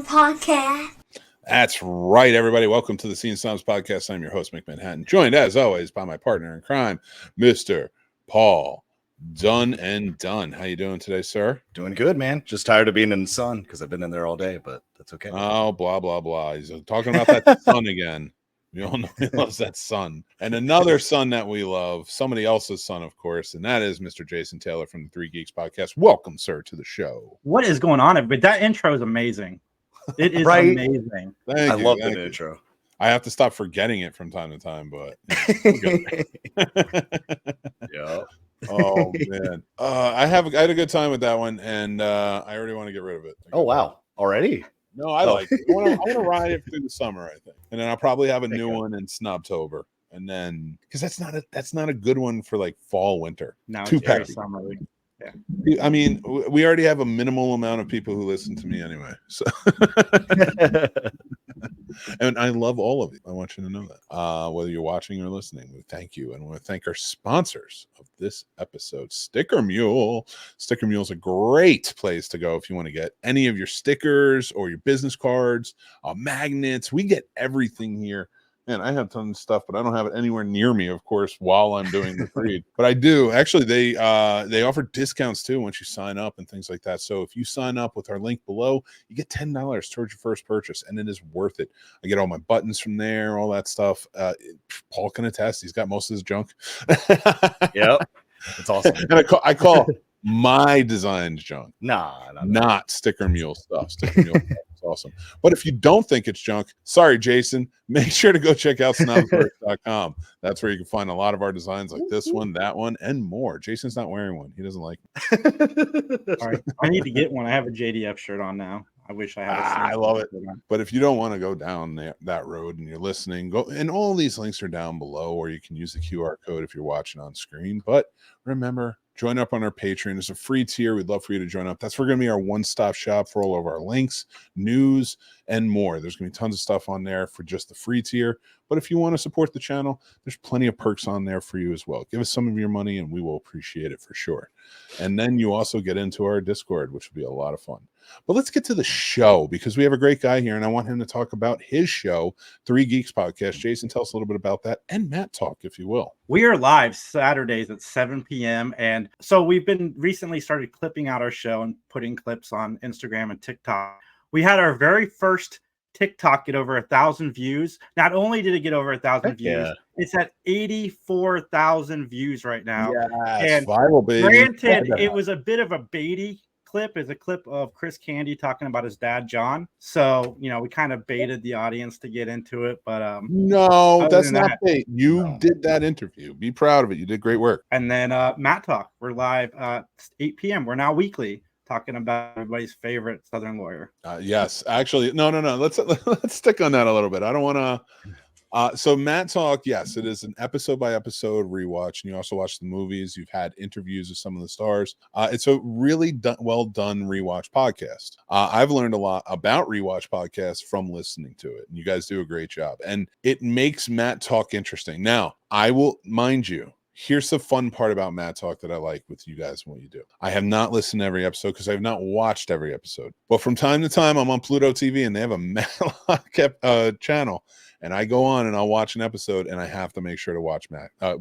podcast. That's right, everybody. Welcome to the Scene Snobs podcast. I'm your host, Mick Manhattan, joined as always by my partner in crime, Mr. Paul Done and Done. How you doing today, sir? Doing good, man. Just tired of being in the sun because I've been in there all day, but that's okay. Oh, blah, blah, blah. He's talking about that sun again. We all know he loves that son. And another son that we love, somebody else's son, of course, and that is Mr. Jason Taylor from the Three Geeks podcast. Welcome, sir, to the show. What is going on? But that intro is amazing. It is Right? Amazing. I love that intro. I have to stop forgetting it from time to time, but Yeah. Oh man, I had a good time with that one, and I already want to get rid of it. Oh wow, already? No, I like it. I want to ride it through the summer, I think, and then I'll probably have a new one in Snobtober, and then because that's not a good one for like fall, winter. No, too it's very peppy. summery. Yeah. I mean, we already have a minimal amount of people who listen to me anyway, so. And I love all of you. I want you to know that. Whether you're watching or listening, we thank you. And we want to thank our sponsors of this episode, Sticker Mule. Sticker Mule is a great place to go if you want to get any of your stickers or your business cards, magnets. We get everything here. Man, I have tons of stuff, but I don't have it anywhere near me, of course, while I'm doing the read. But I do. Actually, they offer discounts, too, once you sign up and things like that. So if you sign up with our link below, you get $10 towards your first purchase, and it is worth it. I get all my buttons from there, all that stuff. Paul can attest. He's got most of his junk. Yep. It's awesome. And I call my designs junk. Not Sticker Mule stuff. Sticker Mule stuff. It's awesome. But if you don't think it's junk, sorry, Jason, make sure to go check out snobsworks.com. That's where you can find a lot of our designs like this one, that one, and more. Jason's not wearing one. He doesn't like All right. I need to get one. I have a JDF shirt on now. I wish I had I love it. But if you don't want to go down that road and you're listening, go, and all these links are down below, or you can use the QR code if you're watching on screen. But remember, join up on our Patreon. It's a free tier. We'd love for you to join up. That's going to be our one-stop shop for all of our links, news, and more. There's going to be tons of stuff on there for just the free tier. But if you want to support the channel, there's plenty of perks on there for you as well. Give us some of your money, and we will appreciate it for sure. And then you also get into our Discord, which will be a lot of fun. But let's get to the show, because we have a great guy here, and I want him to talk about his show, Three Geeks Podcast. Jason, tell us a little bit about that, and Matt Talk, if you will. We are live Saturdays at 7 p.m. And so we've been recently started clipping out our show and putting clips on Instagram and TikTok. We had our very first TikTok get over 1,000 views. Not only did it get over 1,000 views, it's at 84,000 views right now. Yes, and viral, baby. Granted, it was a bit of a baity clip. Is a clip of Chris Candy talking about his dad John, so we kind of baited the audience to get into it, but no, that's not bait. You did that interview. Be proud of it. You did great work. And then Matt Talk, we're live 8 p.m. We're now weekly, talking about everybody's favorite Southern lawyer. Yes, actually, no. Let's stick on that a little bit. I don't want to. So Matt Talk, yes, it is an episode by episode rewatch, and you also watch the movies. You've had interviews with some of the stars. It's a really well done rewatch podcast. I've learned a lot about rewatch podcasts from listening to it, and you guys do a great job. And it makes Matt Talk interesting. Now, I will mind you. Here's the fun part about Matt Talk that I like with you guys and what you do. I have not listened to every episode because I have not watched every episode. But from time to time, I'm on Pluto TV, and they have a Matlock channel. And I go on and I'll watch an episode, and I have to make sure to watch Matt. I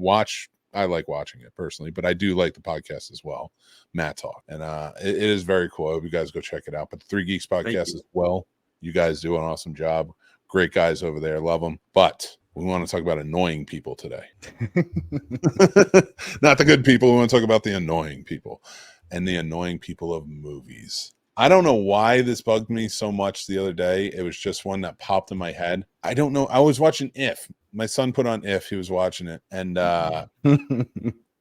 like watching it personally, but I do like the podcast as well, Matt Talk. And it is very cool. I hope you guys go check it out. But the Three Geeks podcast as well. You guys do an awesome job. Great guys over there. Love them. But we want to talk about annoying people today. Not the good people. We want to talk about the annoying people and the annoying people of movies. I don't know why this bugged me so much the other day. It was just one that popped in my head. I don't know. I was watching If. My son put on If. He was watching it. And that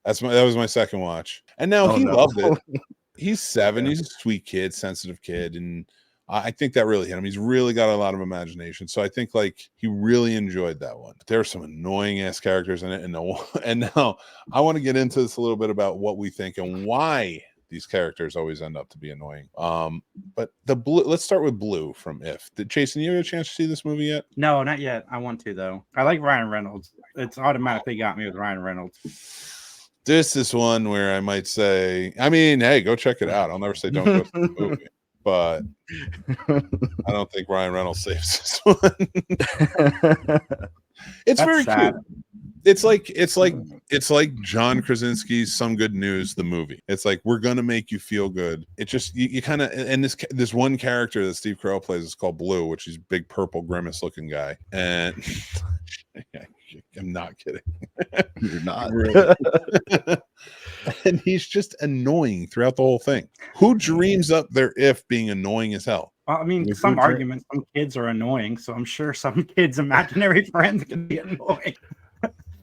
was my second watch. And now he loved it. He's 7. He's a sweet kid, sensitive kid. And I think that really hit him. He's really got a lot of imagination. So I think he really enjoyed that one. There are some annoying ass characters in it. And now I want to get into this a little bit about what we think and why these characters always end up to be annoying. But let's start with Blue from If. Jason, you have a chance to see this movie yet? No, not yet. I want to, though. I like Ryan Reynolds. It's automatically got me with Ryan Reynolds. This is one where I might say, I mean, hey, go check it out. I'll never say don't go see the movie. but I don't think Ryan Reynolds saves this one. It's That's very sad. cute. It's like John Krasinski's Some Good News, the movie. It's like, we're gonna make you feel good. It just you kind of, and this one character that Steve Carell plays is called Blue, which is big purple grimace looking guy, and I'm not kidding. You're not. And he's just annoying throughout the whole thing. Who dreams up their if being annoying as hell? Well, I mean, some arguments, some kids are annoying, so I'm sure some kids' imaginary friends can be annoying.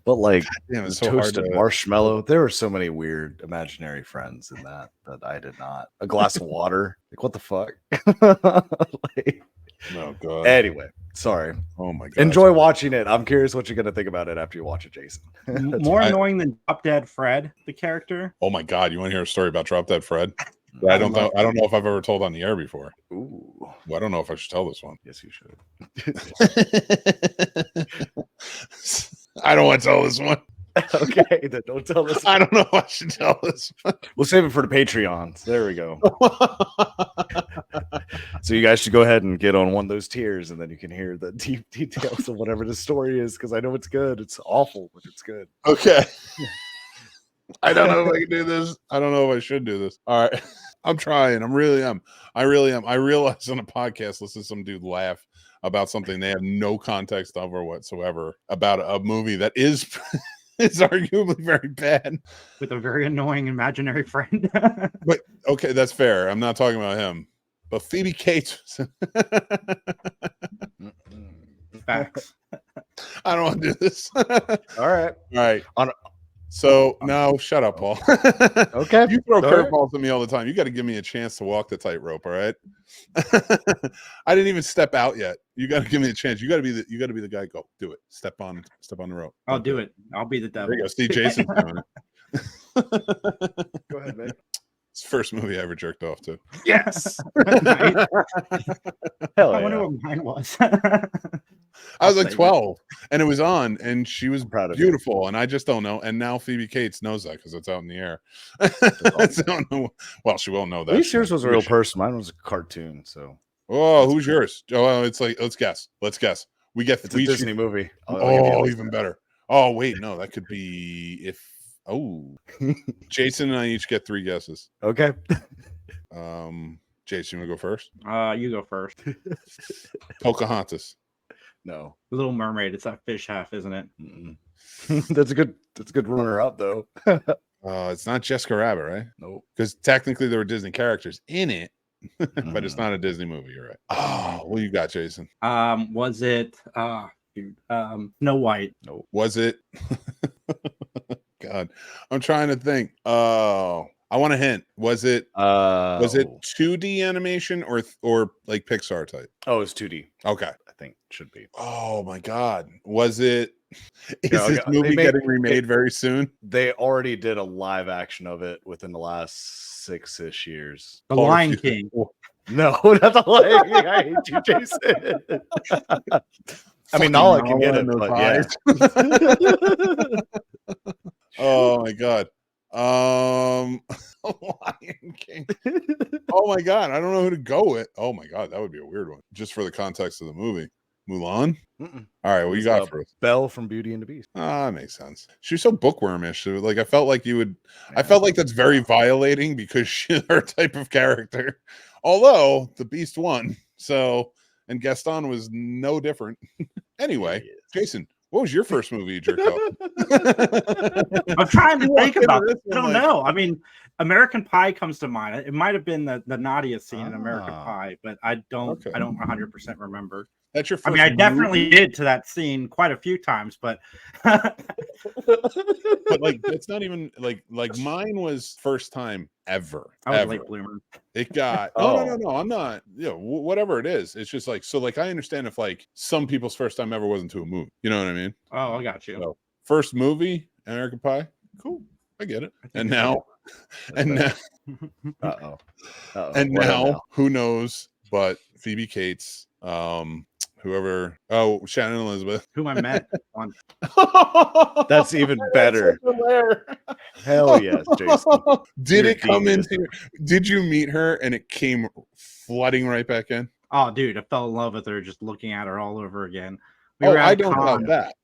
But like, Damn, it's the so hard toasted to- marshmallow, there were so many weird imaginary friends in that I did not. A glass of water, like what the fuck? Like, Oh god. anyway, sorry. Oh my god. Enjoy watching it. I'm curious what you're gonna think about it after you watch it, Jason. More annoying than Drop Dead Fred, the character. Oh my god, you want to hear a story about Drop Dead Fred? I don't know if I've ever told on the air before. Ooh. Well, I don't know if I should tell this one. Yes, you should. I don't want to tell this one. Okay, then don't tell us. I don't know if I should tell this one. We'll save it for the Patreons. There we go. So you guys should go ahead and get on one of those tiers, and then you can hear the deep details of whatever the story is, because I know it's good. It's awful, but it's good. Okay. I don't know if I can do this. I don't know if I should do this. All right. I'm trying. I really am. I realized on a podcast, listen to some dude laugh about something they have no context of or whatsoever about a movie that is arguably very bad. With a very annoying imaginary friend. But okay, that's fair. I'm not talking about him. But Phoebe Cates. Facts. I don't want to do this. All right. All right. So now shut up, Paul. Okay. You throw All right. curveballs at me all the time. You got to give me a chance to walk the tightrope, all right? I didn't even step out yet. You got to give me a chance. You got to be the guy. Go do it. Step on the rope. I'll do it. I'll be the devil. There you go. See, Jason's doing it. Go ahead, man. It's the first movie I ever jerked off to. Yes. Hell I wonder yeah. what mine was. I was like say 12 and it was on and she was Proud of you. beautiful and I just don't know. And now Phoebe Cates knows that because it's out in the air. It's out in the- well, she will know that. At least yours was a real person. Mine was a cartoon. So Oh, who's yours? Oh, it's like, let's guess. We get it's a Disney movie. I'll give you Oh, a- even better. Oh, wait, no, that could be if. Oh, Jason and I each get 3 guesses. Okay. Jason, you want to go first? You go first. Pocahontas. No. Little Mermaid. It's that fish half, isn't it? Mm-mm. That's a good runner up though. It's not Jessica Rabbit, right? Nope. Because technically there were Disney characters in it, but Mm. it's not a Disney movie. You're right. Oh, what you got, Jason? Was it Snow White? Nope. Was it? God, I'm trying to think. Oh, I want a hint. Was it 2D animation or like Pixar type? Oh, it's 2D. Okay. I think should be. Oh my God. Was it? Is No, this okay, movie they getting remade very soon? They already did a live action of it within the last 6-ish years. The Lion King. No, not the Lion King. I hate you, Jason. I mean, all I can get it, but yeah. Oh my God. Lion King. Oh my God. I don't know who to go with. Oh my God. That would be a weird one. Just for the context of the movie. Mulan? Mm-mm. All right. What you got for us? Belle from Beauty and the Beast. Ah, that makes sense. She was so bookwormish. So, like, I felt like you would. I felt like that's very violating because she's her type of character. Although the Beast won, so and Gaston was no different. Anyway, Jason, what was your first movie you jerked off? I'm trying to think about this it. I one don't like- know. I mean, American Pie comes to mind. It might have been the naughtiest scene in American Ah. Pie, but I don't Okay. 100% remember. That's your first. I mean, I movie? definitely did to that scene quite a few times, but But like, it's not even like mine was first time ever. I was a ever. late bloomer. It got no. I'm not. Whatever it is, it's just like so. Like I understand if like some people's first time ever wasn't to a movie. You know what I mean? Oh, I got you. So, first movie, American Pie. Cool, I get it. And now, and now, and now, who knows? But Phoebe Cates, whoever. Oh, Shannon Elizabeth. Whom I met on. That's even better. Hell yes, Jason. Did You're it come genius. into? Did you meet her and it came flooding right back in. Oh, dude, I fell in love with her just looking at her all over again. We Oh, were at I a don't doubt con. that.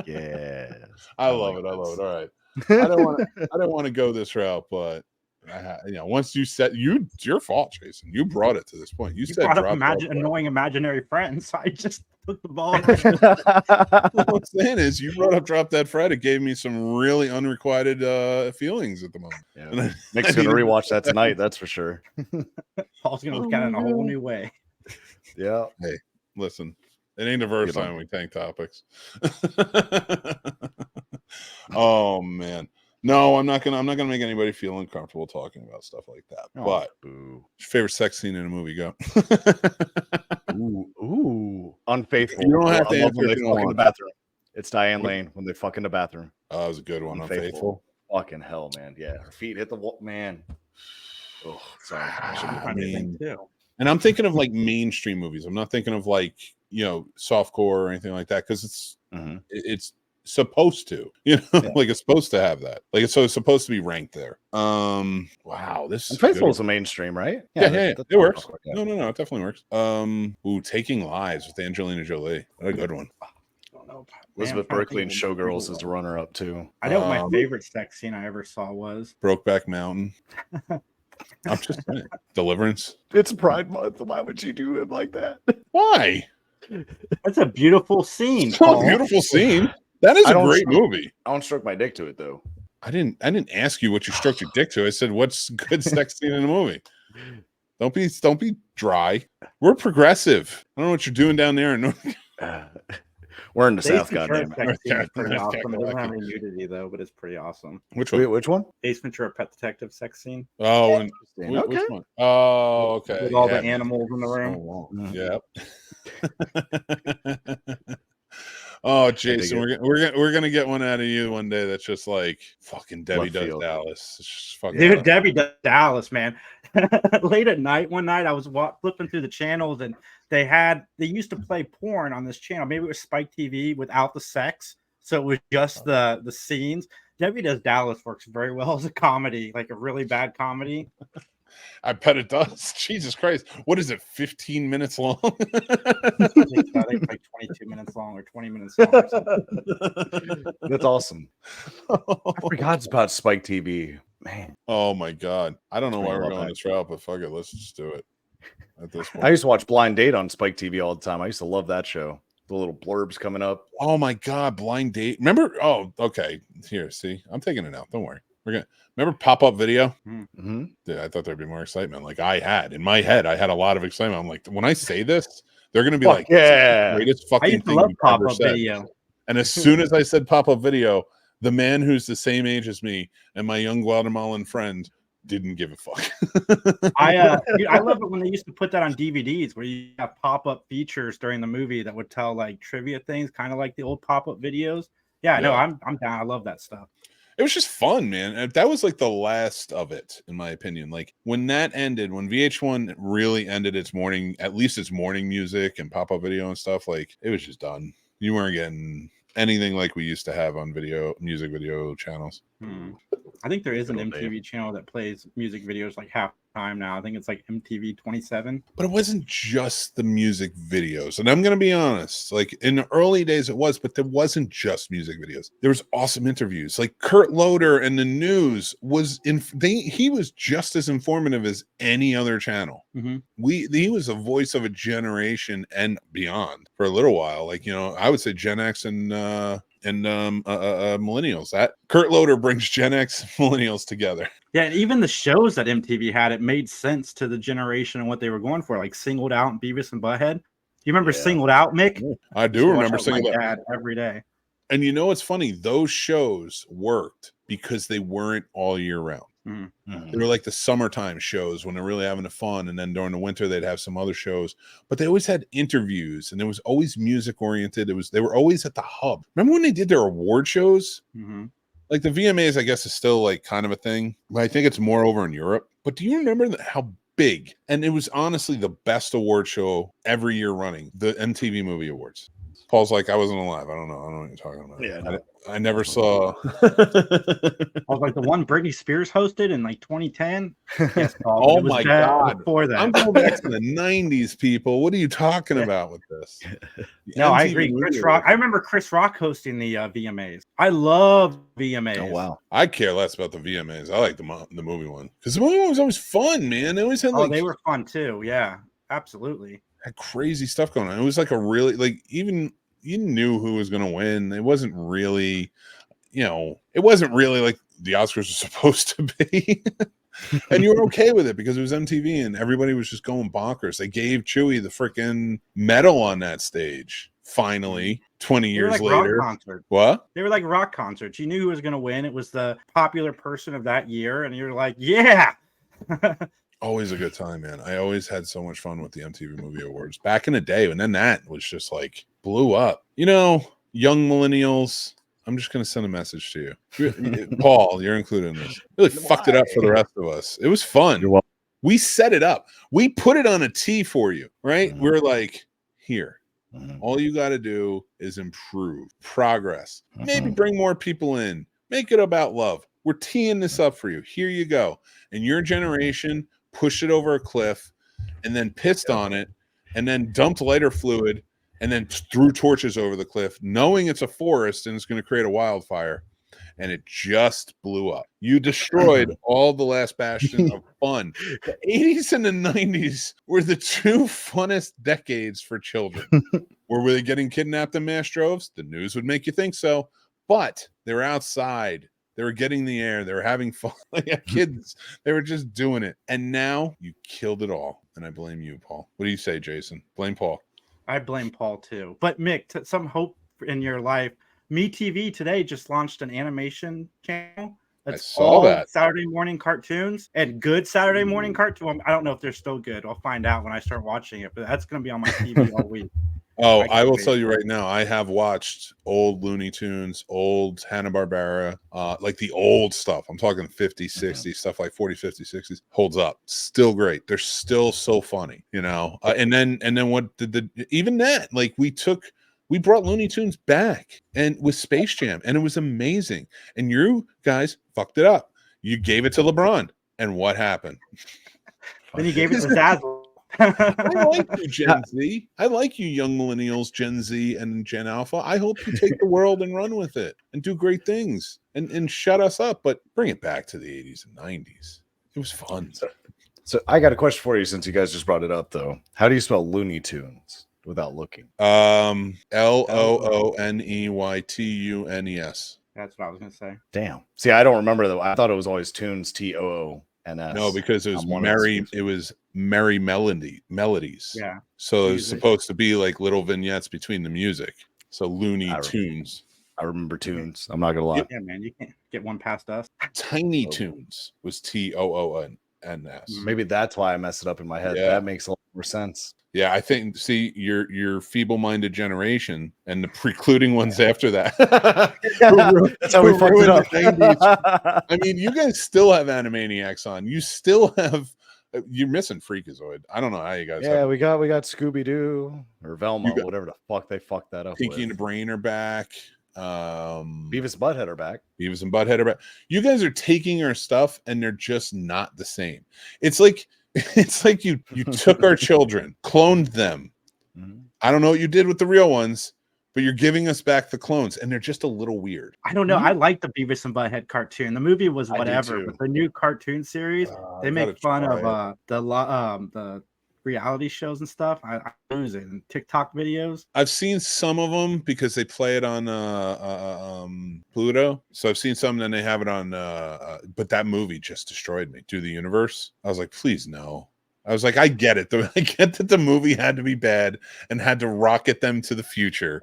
Yes. I love like it. I love it. this. All right. I don't want to go this route, but once you said it's your fault, Jason. You brought it to this point. You said brought up drop annoying imaginary friends, so I just took the ball. What I'm saying is, you brought up Drop Dead Fred. It gave me some really unrequited feelings at the moment. Yeah. And Nick's I gonna needed- rewatch that tonight, that's for sure. Paul's gonna look at it in a whole new way. Yeah. Hey, listen, it ain't the first Good one. time we tank topics. Oh man, no, I'm not gonna make anybody feel uncomfortable talking about stuff like that. Oh, But boo. favorite sex scene in a movie? Go. Ooh. Unfaithful. You don't have I to love answer when if they you don't fuck in the want. bathroom. It's Diane What? Lane when they fuck in the bathroom. Oh, that was a good one. Unfaithful. Fucking hell, man. Yeah. Her feet hit the wall. Man. Oh, sorry. I shouldn't have I done it. mean, too. and I'm thinking of like mainstream movies. I'm not thinking of like softcore or anything like that because it's supposed to, like it's supposed to have that. Like it's supposed to be ranked there. Wow, this is Unfaithful is a mainstream, right? Yeah, that's it works. Yeah. No, it definitely works. Taking Lives with Angelina Jolie. What a good one. Elizabeth Berkley and Showgirls is the runner-up too. I know what my favorite sex scene I ever saw was Brokeback Mountain. I'm just saying. Deliverance. It's Pride Month. Why would you do it like that? Why? That's a beautiful scene. It's not a beautiful scene. That is a great movie. I don't stroke my dick to it though. I didn't ask you what you stroked your dick to. I said what's good sex scene in a movie. Don't be dry. We're progressive. I don't know what you're doing down there. We're in the South, goddamn it. Sex scene is pretty awesome. It doesn't have any nudity though, but it's pretty awesome. Which one? Which one? Ace Ventura Pet Detective sex scene. Oh, and Okay. which one? Oh, okay. With all the animals in the room. Yeah. Oh, Jason, we're gonna get one out of you one day. That's just like fucking Debbie Does Dallas. It's just fucking Dude, Debbie Does Dallas, man. Late at night, one night I was flipping through the channels and they used to play porn on this channel. Maybe it was Spike TV without the sex, so it was just the scenes. Debbie Does Dallas works very well as a comedy, like a really bad comedy. I bet it does. Jesus Christ. What is it, 15 minutes long? I think like 22 minutes long or 20 minutes long or something. That's awesome. I forgot about Spike TV. Man. Oh my God. I don't know why we're going this route, but fuck it. Let's just do it at this point. I used to watch Blind Date on Spike TV all the time. I used to love that show. The little blurbs coming up. Oh my God. Blind Date. Remember? Oh, okay. Here, see, I'm taking it out. Don't worry. Remember pop-up video? Mm-hmm. Dude, I thought there'd be more excitement. Like in my head, I had a lot of excitement. I'm like, when I say this, they're gonna be like, yeah, greatest fucking I used to thing love you've pop-up ever said. video. And as soon as I said pop-up video, the man who's the same age as me and my young Guatemalan friend didn't give a fuck. I love it when they used to put that on DVDs where you have pop-up features during the movie that would tell like trivia things, kind of like the old pop-up videos. Yeah, no, I'm down. I love that stuff. It was just fun, man. And that was like the last of it, in my opinion. Like when that ended, when VH1 really ended its morning music and pop-up video and stuff, like it was just done. You weren't getting anything like we used to have on music video channels. I think there is an MTV channel that plays music videos like half the time now. I think it's like MTV 27. But it wasn't just the music videos. And I'm going to be honest, like in the early days it was, but there wasn't just music videos. There was awesome interviews. Like Kurt Loder and the news he was just as informative as any other channel. He was a voice of a generation and beyond for a little while. Like, I would say Gen X and millennials. That Kurt Loder brings Gen X and millennials together. Yeah, and even the shows that MTV had, it made sense to the generation and what they were going for, like Singled Out and Beavis and Butthead. Do you remember Singled Out, Mick? I do remember Singled Out. Dad every day. And you know what's funny? Those shows worked because they weren't all year round. They were like the summertime shows when they're really having fun, and then during the winter they'd have some other shows. But they always had interviews, and it was always music oriented. They were always at the hub. Remember when they did their award shows? Like the VMAs, I guess, is still like kind of a thing, but I think it's more over in Europe. But do you remember how big? And it was honestly the best award show every year running, the MTV Movie Awards. Snobs. Paul's like, I wasn't alive. I don't know what you're talking about. Yeah, no. I never saw. I was like the one Britney Spears hosted in like 2010. Yes, Paul. Oh It was my that God. Before that, I'm going back to the 90s, people. What are you talking about with this? no, I MTV agree. Chris Movie Rock. Awards. I remember Chris Rock hosting the VMAs. I love VMAs. Oh wow. I care less about the VMAs. I like the movie one because the movie one was always fun, man. They always had Oh, like they were fun too. Yeah, absolutely. had crazy stuff going on. It was like a really like even you knew who was going to win. It wasn't really, it wasn't really like the Oscars were supposed to be. And you were okay with it because it was MTV and everybody was just going bonkers. They gave Chewie the freaking medal on that stage. Finally, 20 They were years like rock later. concerts. What? They were like rock concerts. You knew who was going to win. It was the popular person of that year, and you're like, yeah. Always a good time, man. I always had so much fun with the MTV Movie Awards back in the day, and then that was just like blew up. Young millennials. I'm just gonna send a message to you, Paul. You're included in this. Really fucked it up for the rest of us. It was fun. You're welcome. We set it up. We put it on a tee for you, right? Mhm. We're like, here. Mhm. All you got to do is improve, progress. Maybe Mhm. bring more people in. Make it about love. We're teeing this up for you. Here you go. And your generation pushed it over a cliff and then pissed on it and then dumped lighter fluid and then threw torches over the cliff, knowing it's a forest and it's going to create a wildfire. And it just blew up. You destroyed all the last bastion of fun. The 80s and the 90s were the two funnest decades for children. Were they getting kidnapped in mass droves? The news would make you think so. But they were outside. They were getting the air. They were having fun. Kids, they were just doing it. And now you killed it all. And I blame you, Paul. What do you say, Jason? Blame Paul. I blame Paul too. But Mick, some hope in your life. MeTV today just launched an animation channel. That's saw all that. Saturday morning cartoons and good Saturday morning cartoons. I don't know if they're still good. I'll find out when I start watching it, but that's going to be on my TV all week. Oh, I will tell you right now, I have watched old Looney Tunes, old Hanna-Barbera, like the old stuff. I'm talking 50s, 60s, stuff like 40s, 50s, 60s. Holds up. Still great. They're still so funny, and then what did even that, like we brought Looney Tunes back and with Space Jam, and it was amazing. And you guys fucked it up. You gave it to LeBron, and what happened? Then you gave it to Zazzle. I like you, Gen Z. I like you, young millennials, Gen Z and Gen Alpha. I hope you take the world and run with it and do great things and shut us up, but bring it back to the 80s and 90s. It was fun. So I got a question for you since you guys just brought it up, though. How do you spell Looney Tunes without looking? LOONEYTUNES. That's what I was going to say. Damn. See, I don't remember though. I thought it was always Tunes, TOONS. No, because it was merry melodies. Yeah. So it was supposed to be like little vignettes between the music. So Looney Tunes. I remember Tunes. I'm not gonna lie. Yeah, man, you can't get one past us. Tiny Tunes was TOONS. Maybe that's why I messed it up in my head. Yeah. That makes a lot more sense. Yeah, I think. See, your feeble-minded generation and the precluding ones after that. That's how we fucked it up. I mean, you guys still have Animaniacs on. You still have. You're missing Freakazoid. I don't know how you guys. Yeah, we got Scooby Doo or Velma, whatever the fuck they fucked that up. Pinky and the Brain are back. Beavis and Butthead are back. Beavis and Butthead are back. You guys are taking our stuff and they're just not the same. It's like you took our children, cloned them. Mm-hmm. I don't know what you did with the real ones, but you're giving us back the clones, and they're just a little weird. I don't know. I like the Beavis and Butthead cartoon. The movie was whatever, but the new cartoon series, they make fun of the reality shows and stuff. I lose it in TikTok videos. I've seen some of them because they play it on Pluto. So I've seen some, and then they have it on. But that movie just destroyed me. Do the Universe. I was like, please no. I was like, I get it. I get that the movie had to be bad and had to rocket them to the future.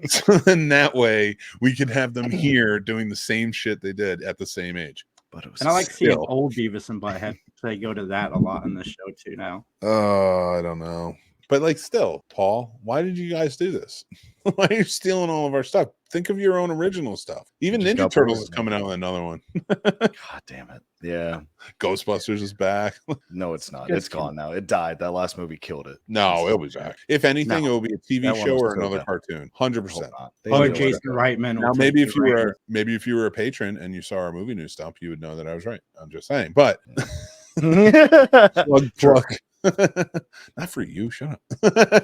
So then that way we could have them here doing the same shit they did at the same age. And I like seeing old Beavis and Butthead. They go to that a lot in the show too now. Oh, I don't know. But like still, Paul, why did you guys do this? Why are you stealing all of our stuff? Think of your own original stuff. Even Just Ninja got Turtles bored. is coming out with another one. God damn it. Yeah. Ghostbusters is back. No, it's not. Just It's gone now. It died. That last movie killed it. No, it'll be back. If anything, No. it will be a TV That one show was or so another bad. cartoon. I 100%. hope not. They Or did it Jason like Reitman. Now, will maybe take if the you were reins. maybe if you were a patron and you saw our movie news stump, you would know that I was right. I'm just saying. But plug. Not for you. Shut up.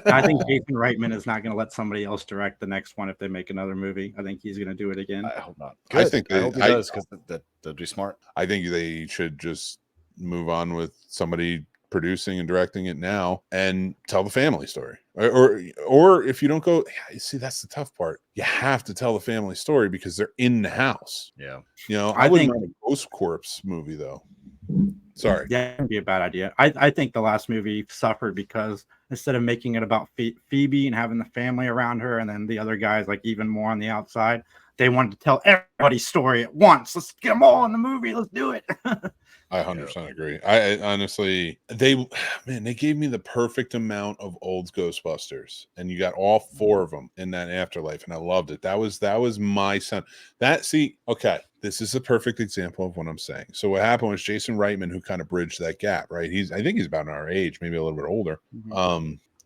I think Jason Reitman is not going to let somebody else direct the next one if they make another movie. I think he's going to do it again. I hope not. I Good. think I hope he does because that'd be smart. I think they should just move on with somebody producing and directing it now and tell the family story. Or if you don't go, see, that's the tough part. You have to tell the family story because they're in the house. Yeah. You know, I I wouldn't think- mind a Ghost Corpse movie though. Sorry. Yeah, it would be a bad idea. I think the last movie suffered because instead of making it about Phoebe and having the family around her and then the other guys like even more on the outside, they wanted to tell everybody's story at once. Let's get them all in the movie. Let's do it. I 100% agree. I honestly, they gave me the perfect amount of old Ghostbusters, and you got all 4 of them in that afterlife, and I loved it. That was my son. Okay, this is a perfect example of what I'm saying. So what happened was Jason Reitman, who kind of bridged that gap, right? I think he's about our age, maybe a little bit older.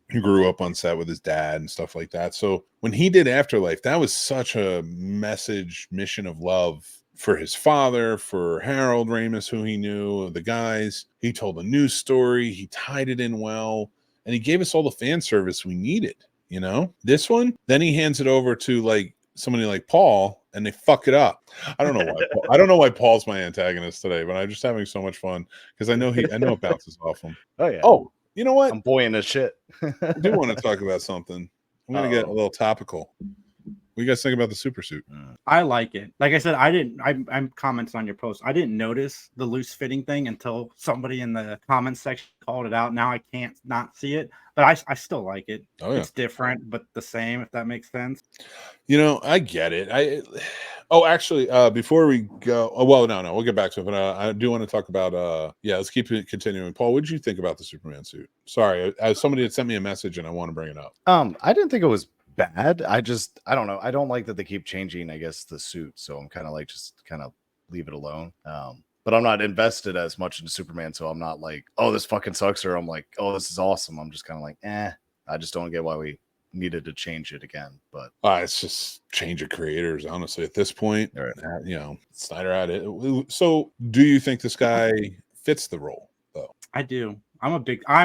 He grew up on set with his dad and stuff like that. So when he did Afterlife, that was such a mission of love for his father, for Harold Ramis, who he knew, the guys. He told a news story. He tied it in well, and he gave us all the fan service we needed. You know, this one, then he hands it over to like somebody like Paul, and they fuck it up. I don't know why. I don't know why Paul's my antagonist today, but I'm just having so much fun because I know it bounces off him. Oh yeah. Oh, you know what? I'm buoying as shit. I do want to talk about something. I'm going to get a little topical. What do you guys think about the super suit? I like it. Like I said, I'm commenting on your post. I didn't notice the loose fitting thing until somebody in the comments section called it out. Now I can't not see it, but I still like it. Oh, yeah. It's different, but the same, if that makes sense. You know, I get it. Actually, before we go, no, we'll get back to it. But I do want to talk about, let's keep it continuing. Paul, what did you think about the Superman suit? Sorry, somebody had sent me a message and I want to bring it up. I didn't think it was bad. I don't know. I don't like that they keep changing, I guess, the suit. So I'm kind of like, just kind of leave it alone. But I'm not invested as much into Superman. So I'm not like, oh, this fucking sucks. Or I'm like, oh, this is awesome. I'm just kind of like, I just don't get why we needed to change it again. But It's just change of creators, honestly, at this point. Right. You know, Snyder had it. So do you think this guy fits the role though? I do. I'm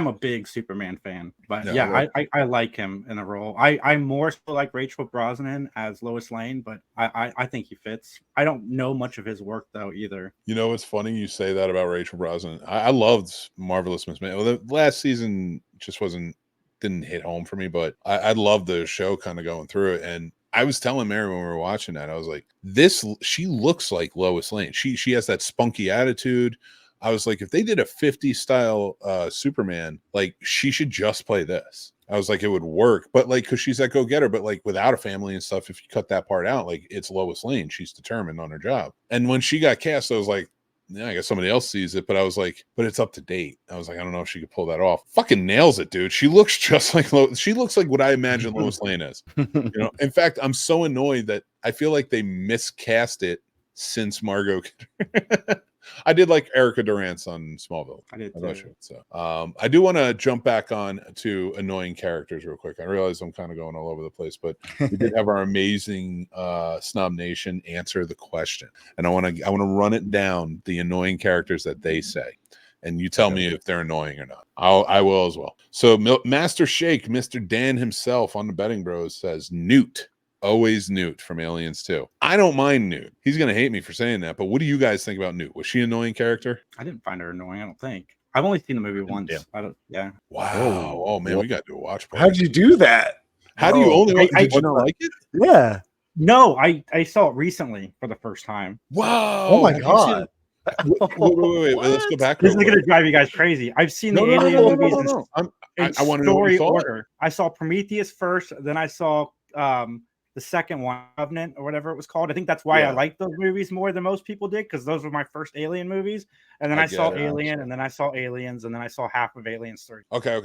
a big Superman fan, but I like him in a role. I more so like Rachel Brosnahan as Lois Lane, but I think he fits. I don't know much of his work though either. You know, it's funny you say that about Rachel Brosnahan. I loved Marvelous Miss Maisel. Well, the last season just didn't hit home for me, but I loved the show kind of going through it. And I was telling Mary when we were watching that, I was like, she looks like Lois Lane. She has that spunky attitude. I was like, if they did a 50s style Superman, like she should just play this. I was like, it would work, but like, cause she's that go-getter, but like without a family and stuff, if you cut that part out, like it's Lois Lane. She's determined on her job. And when she got cast, I was like, yeah, I guess somebody else sees it, but I was like, but it's up to date. I was like, I don't know if she could pull that off. Fucking nails it, dude. She looks just like she looks like what I imagine Lois Lane is. You know, in fact, I'm so annoyed that I feel like they miscast it since Margot. I did like Erica Durance on Smallville. I did too. So I do want to jump back on to annoying characters real quick. I realize I'm kind of going all over the place, but we did have our amazing Snob Nation answer the question, and I want to run it down, the annoying characters that they say, and you tell me if they're annoying or not. I will as well. So Master Shake, Mr. Dan himself on the Betting Bros says Newt. Always Newt from Aliens 2. I don't mind Newt. He's going to hate me for saying that, but what do you guys think about Newt? Was she an annoying character? I didn't find her annoying, I don't think. I've only seen the movie once. Yeah. Wow. Oh, man, we got to do a watch party. How'd you do that? How do you only did you not like it? Yeah. No, I saw it recently for the first time. Wow. Oh my God. Wait. Let's go back. This is going to drive you guys crazy. I've seen the Alien movies in I want to know what story you thought. order. I saw Prometheus first, then I saw the second one, Covenant or whatever it was called. I think that's why I like those movies more than most people did, because those were my first Alien movies. And then I saw Alien, and then I saw Aliens, and then I saw half of Aliens 3. Okay.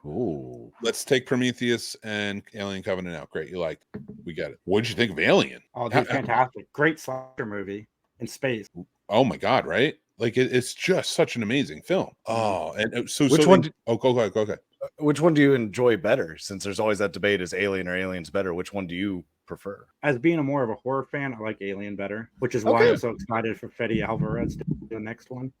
Ooh. Let's take Prometheus and Alien Covenant out. Great, you like? We get it. What did you think of Alien? Oh, dude, fantastic! Great slasher movie in space. Oh my god, right? Like it's just such an amazing film. Oh, and so Which so one? go ahead. Which one do you enjoy better? Since there's always that debate: is Alien or Aliens better? Which one do you prefer? As being a more of a horror fan, I like Alien better, which is why I'm so excited for Fede Alvarez to do the next one.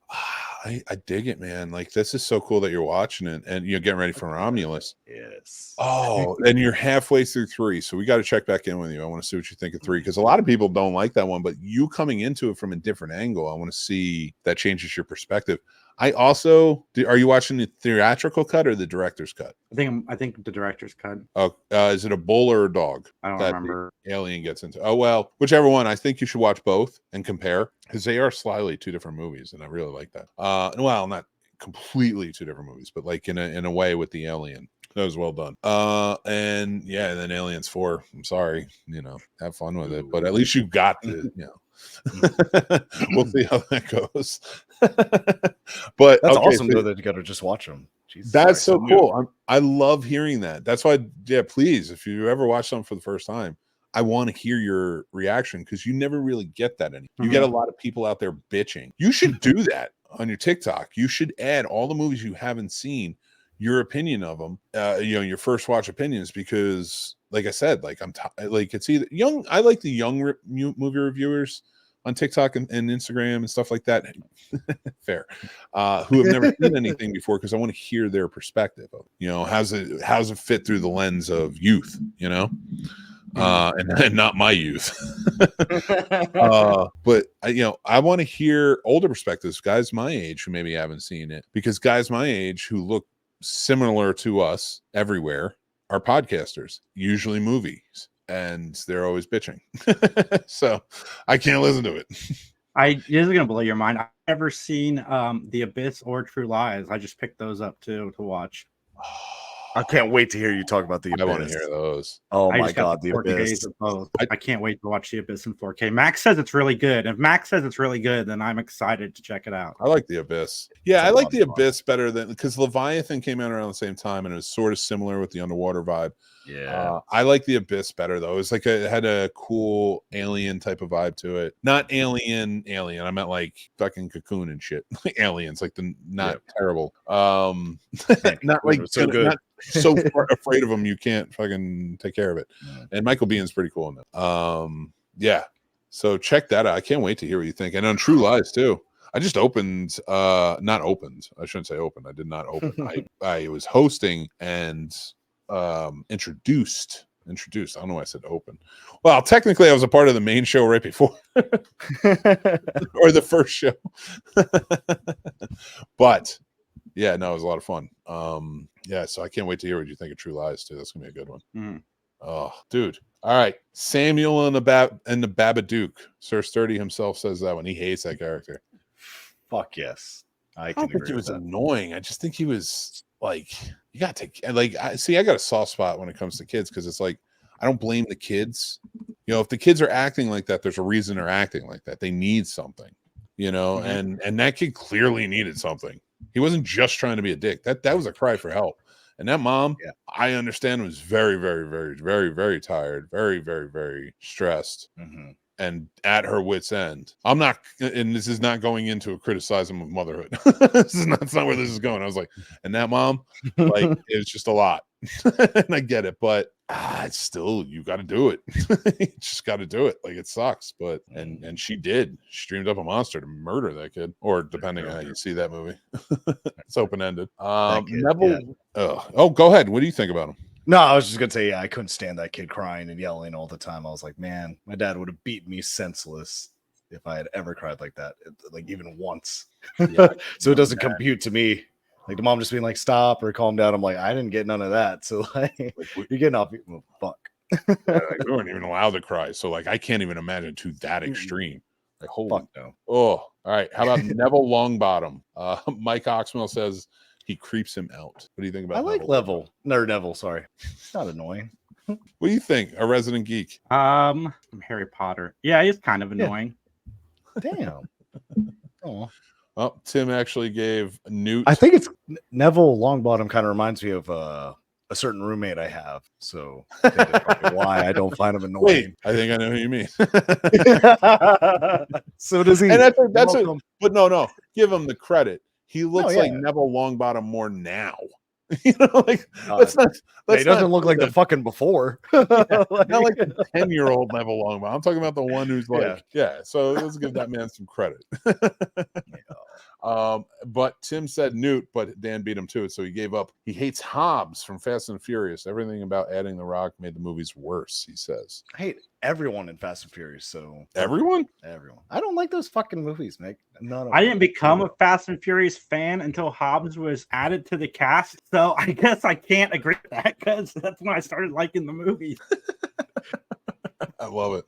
I dig it, man. Like, this is so cool that you're watching it and you're getting ready for Romulus. Yes. Oh, and you're halfway through 3, so we got to check back in with you. I want to see what you think of 3, because a lot of people don't like that one, but you coming into it from a different angle, I want to see that changes your perspective. I also are you watching the theatrical cut or the director's cut? I think the director's cut. Oh, is it a bull or a dog? I don't remember. Alien gets into. Oh well, whichever one. I think you should watch both and compare, because they are slightly two different movies, and I really like that. Well, not completely two different movies, but like in a way with the Alien. That was well done. And yeah, then Aliens 4. I'm sorry, have fun with it, but at least you got the, we'll see how that goes. But that's awesome though, that you got to just watch them. Jesus, that's so cool. I love hearing that. That's why, please, if you ever watch something for the first time, I want to hear your reaction, because you never really get that anymore. You get a lot of people out there bitching. You should do that on your TikTok. You should add all the movies you haven't seen, your opinion of them, your first watch opinions, because like I said, like like it's either young. I like the young movie reviewers on TikTok and Instagram and stuff like that. Fair. Who have never seen anything before, because I want to hear their perspective of, how's it fit through the lens of youth, and not my youth. But I want to hear older perspectives, guys my age who maybe haven't seen it, because guys my age who look similar to us everywhere are podcasters, usually movies, and they're always bitching. So I can't listen to it. This is gonna blow your mind. I've never seen The Abyss or True Lies. I just picked those up too to watch. I can't wait to hear you talk about The Abyss. I want to hear those. Oh my god, The Abyss. I can't wait to watch The Abyss in 4K. Max says it's really good. If Max says it's really good, then I'm excited to check it out. I like The Abyss. Yeah, I like The Abyss better than, because Leviathan came out around the same time and it was sort of similar with the underwater vibe. Yeah, I like The Abyss better though. It was like it had a cool alien type of vibe to it. Not alien. I meant like fucking Cocoon and shit. Aliens, like the not terrible. Not like so good. Not so afraid of them you can't fucking take care of it. And Michael Bihn's pretty cool in it. Yeah. So check that out. I can't wait to hear what you think. And on True Lies too. I just opened, not opened. I shouldn't say open. I did not open. I was hosting and introduced. I don't know why I said open. Well, technically I was a part of the main show right before or the first show. But yeah, no, it was a lot of fun. Yeah, so I can't wait to hear what you think of True Lies too. That's gonna be a good one. Oh, dude. All right. Samuel and the Babadook. Sir Sturdy himself says that one. He hates that character. Fuck yes. I don't think he was annoying. I just think he was like, you gotta take, like, I got a soft spot when it comes to kids, because it's like, I don't blame the kids. If the kids are acting like that, there's a reason they're acting like that. They need something, and that kid clearly needed something. He wasn't just trying to be a dick. That was a cry for help. And that mom, I understand, was very, very, very, very, very tired, very, very, very stressed, and at her wit's end. I'm not, and this is not going into a criticism of motherhood. That's not where this is going. I was like, and that mom, like, it's just a lot. And I get it, but it's still, you got to do it. You just got to do it. Like, it sucks, but and she did. She dreamed up a monster to murder that kid, or depending on how you see that movie. It's open ended. Neville. Go ahead. What do you think about him? No, I was just gonna say, I couldn't stand that kid crying and yelling all the time. I was like, man, my dad would have beaten me senseless if I had ever cried like that, like even once. So it doesn't compute to me. Like the mom just being like, stop or calm down. I'm like, I didn't get none of that. So like you're getting off. Well, fuck. Like, we weren't even allowed to cry. So like, I can't even imagine to that extreme. Like, holy fuck no. Oh, all right. How about Neville Longbottom? Mike Oxmill says he creeps him out. What do you think about? I like Neville. Sorry, it's not annoying. What do you think? A resident geek. Harry Potter. Yeah, he's kind of Yeah. annoying. Damn. Oh. Oh, Tim actually gave Newt. I think it's Neville Longbottom. Kind of reminds me of a certain roommate I have. So I think that's probably why I don't find him Wait, annoying. I think I know who you mean. So does he? And that's it. Welcome. But no, give him the credit. He looks like yeah. Neville Longbottom more now. You know, like He doesn't not look like the fucking before. not like the 10-year-old Neville Longbottom. I'm talking about the one who's like, So let's give that man some credit. But Tim said Newt, but Dan beat him to it, so he gave up. He hates Hobbs from Fast and Furious. Everything about adding The Rock made the movies worse, he says. I hate everyone in Fast and Furious. So Everyone. I don't like those fucking movies, Nick. I didn't become a Fast and Furious fan until Hobbs was added to the cast. So I guess I can't agree with that because that's when I started liking the movies. I love it.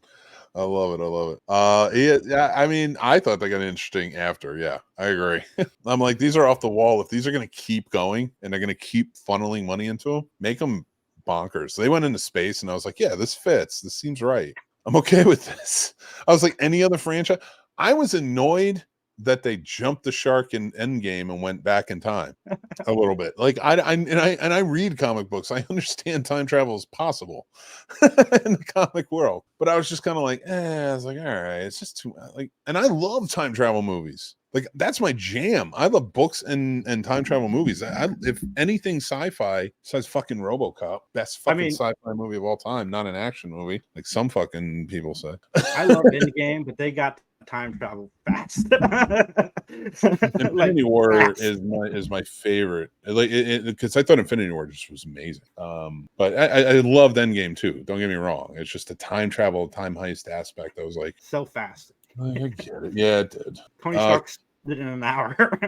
Yeah, I mean, I thought they got interesting after. Yeah, I agree. I'm like, these are off the wall. If these are going to keep going and they're going to keep funneling money into them, make them bonkers. They went into space and I was like, yeah, this fits. This seems right. I'm okay with this. I was like, any other franchise? I was annoyed that they jumped the shark in Endgame and went back in time a little bit. Like I read comic books. I understand time travel is possible in the comic world, but I was just kind of like, I was like, all right, it's just too like. And I love time travel movies. Like that's my jam. I love books and time travel movies. If anything sci-fi besides fucking RoboCop, best fucking sci-fi movie of all time, not an action movie like some fucking people say. I love Endgame, but they got time travel fast. Infinity War is my favorite. Like because I thought Infinity War just was amazing. But I loved Endgame too. Don't get me wrong. It's just the time travel, time heist aspect. I was like so fast. I get it. Yeah, it did. Tony Stark did it in an hour.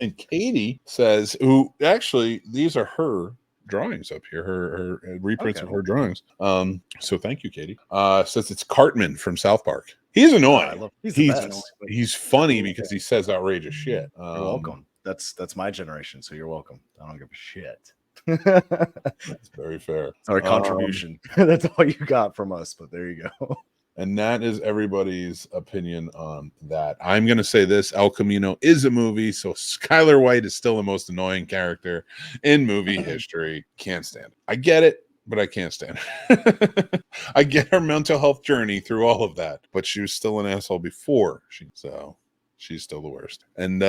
And Katie says, who actually these are her drawings up here, her reprints of her drawings. So thank you, Katie. Says it's Cartman from South Park. He's annoying. He's funny because he says outrageous shit. You're welcome. That's my generation, so you're welcome. I don't give a shit. That's very fair. It's our contribution. That's all you got from us, but there you go. And that is everybody's opinion on that. I'm going to say this. El Camino is a movie, so Skylar White is still the most annoying character in movie history. Can't stand it. I get it, but I can't stand it. I get her mental health journey through all of that, but she was still an asshole before. So she's still the worst. And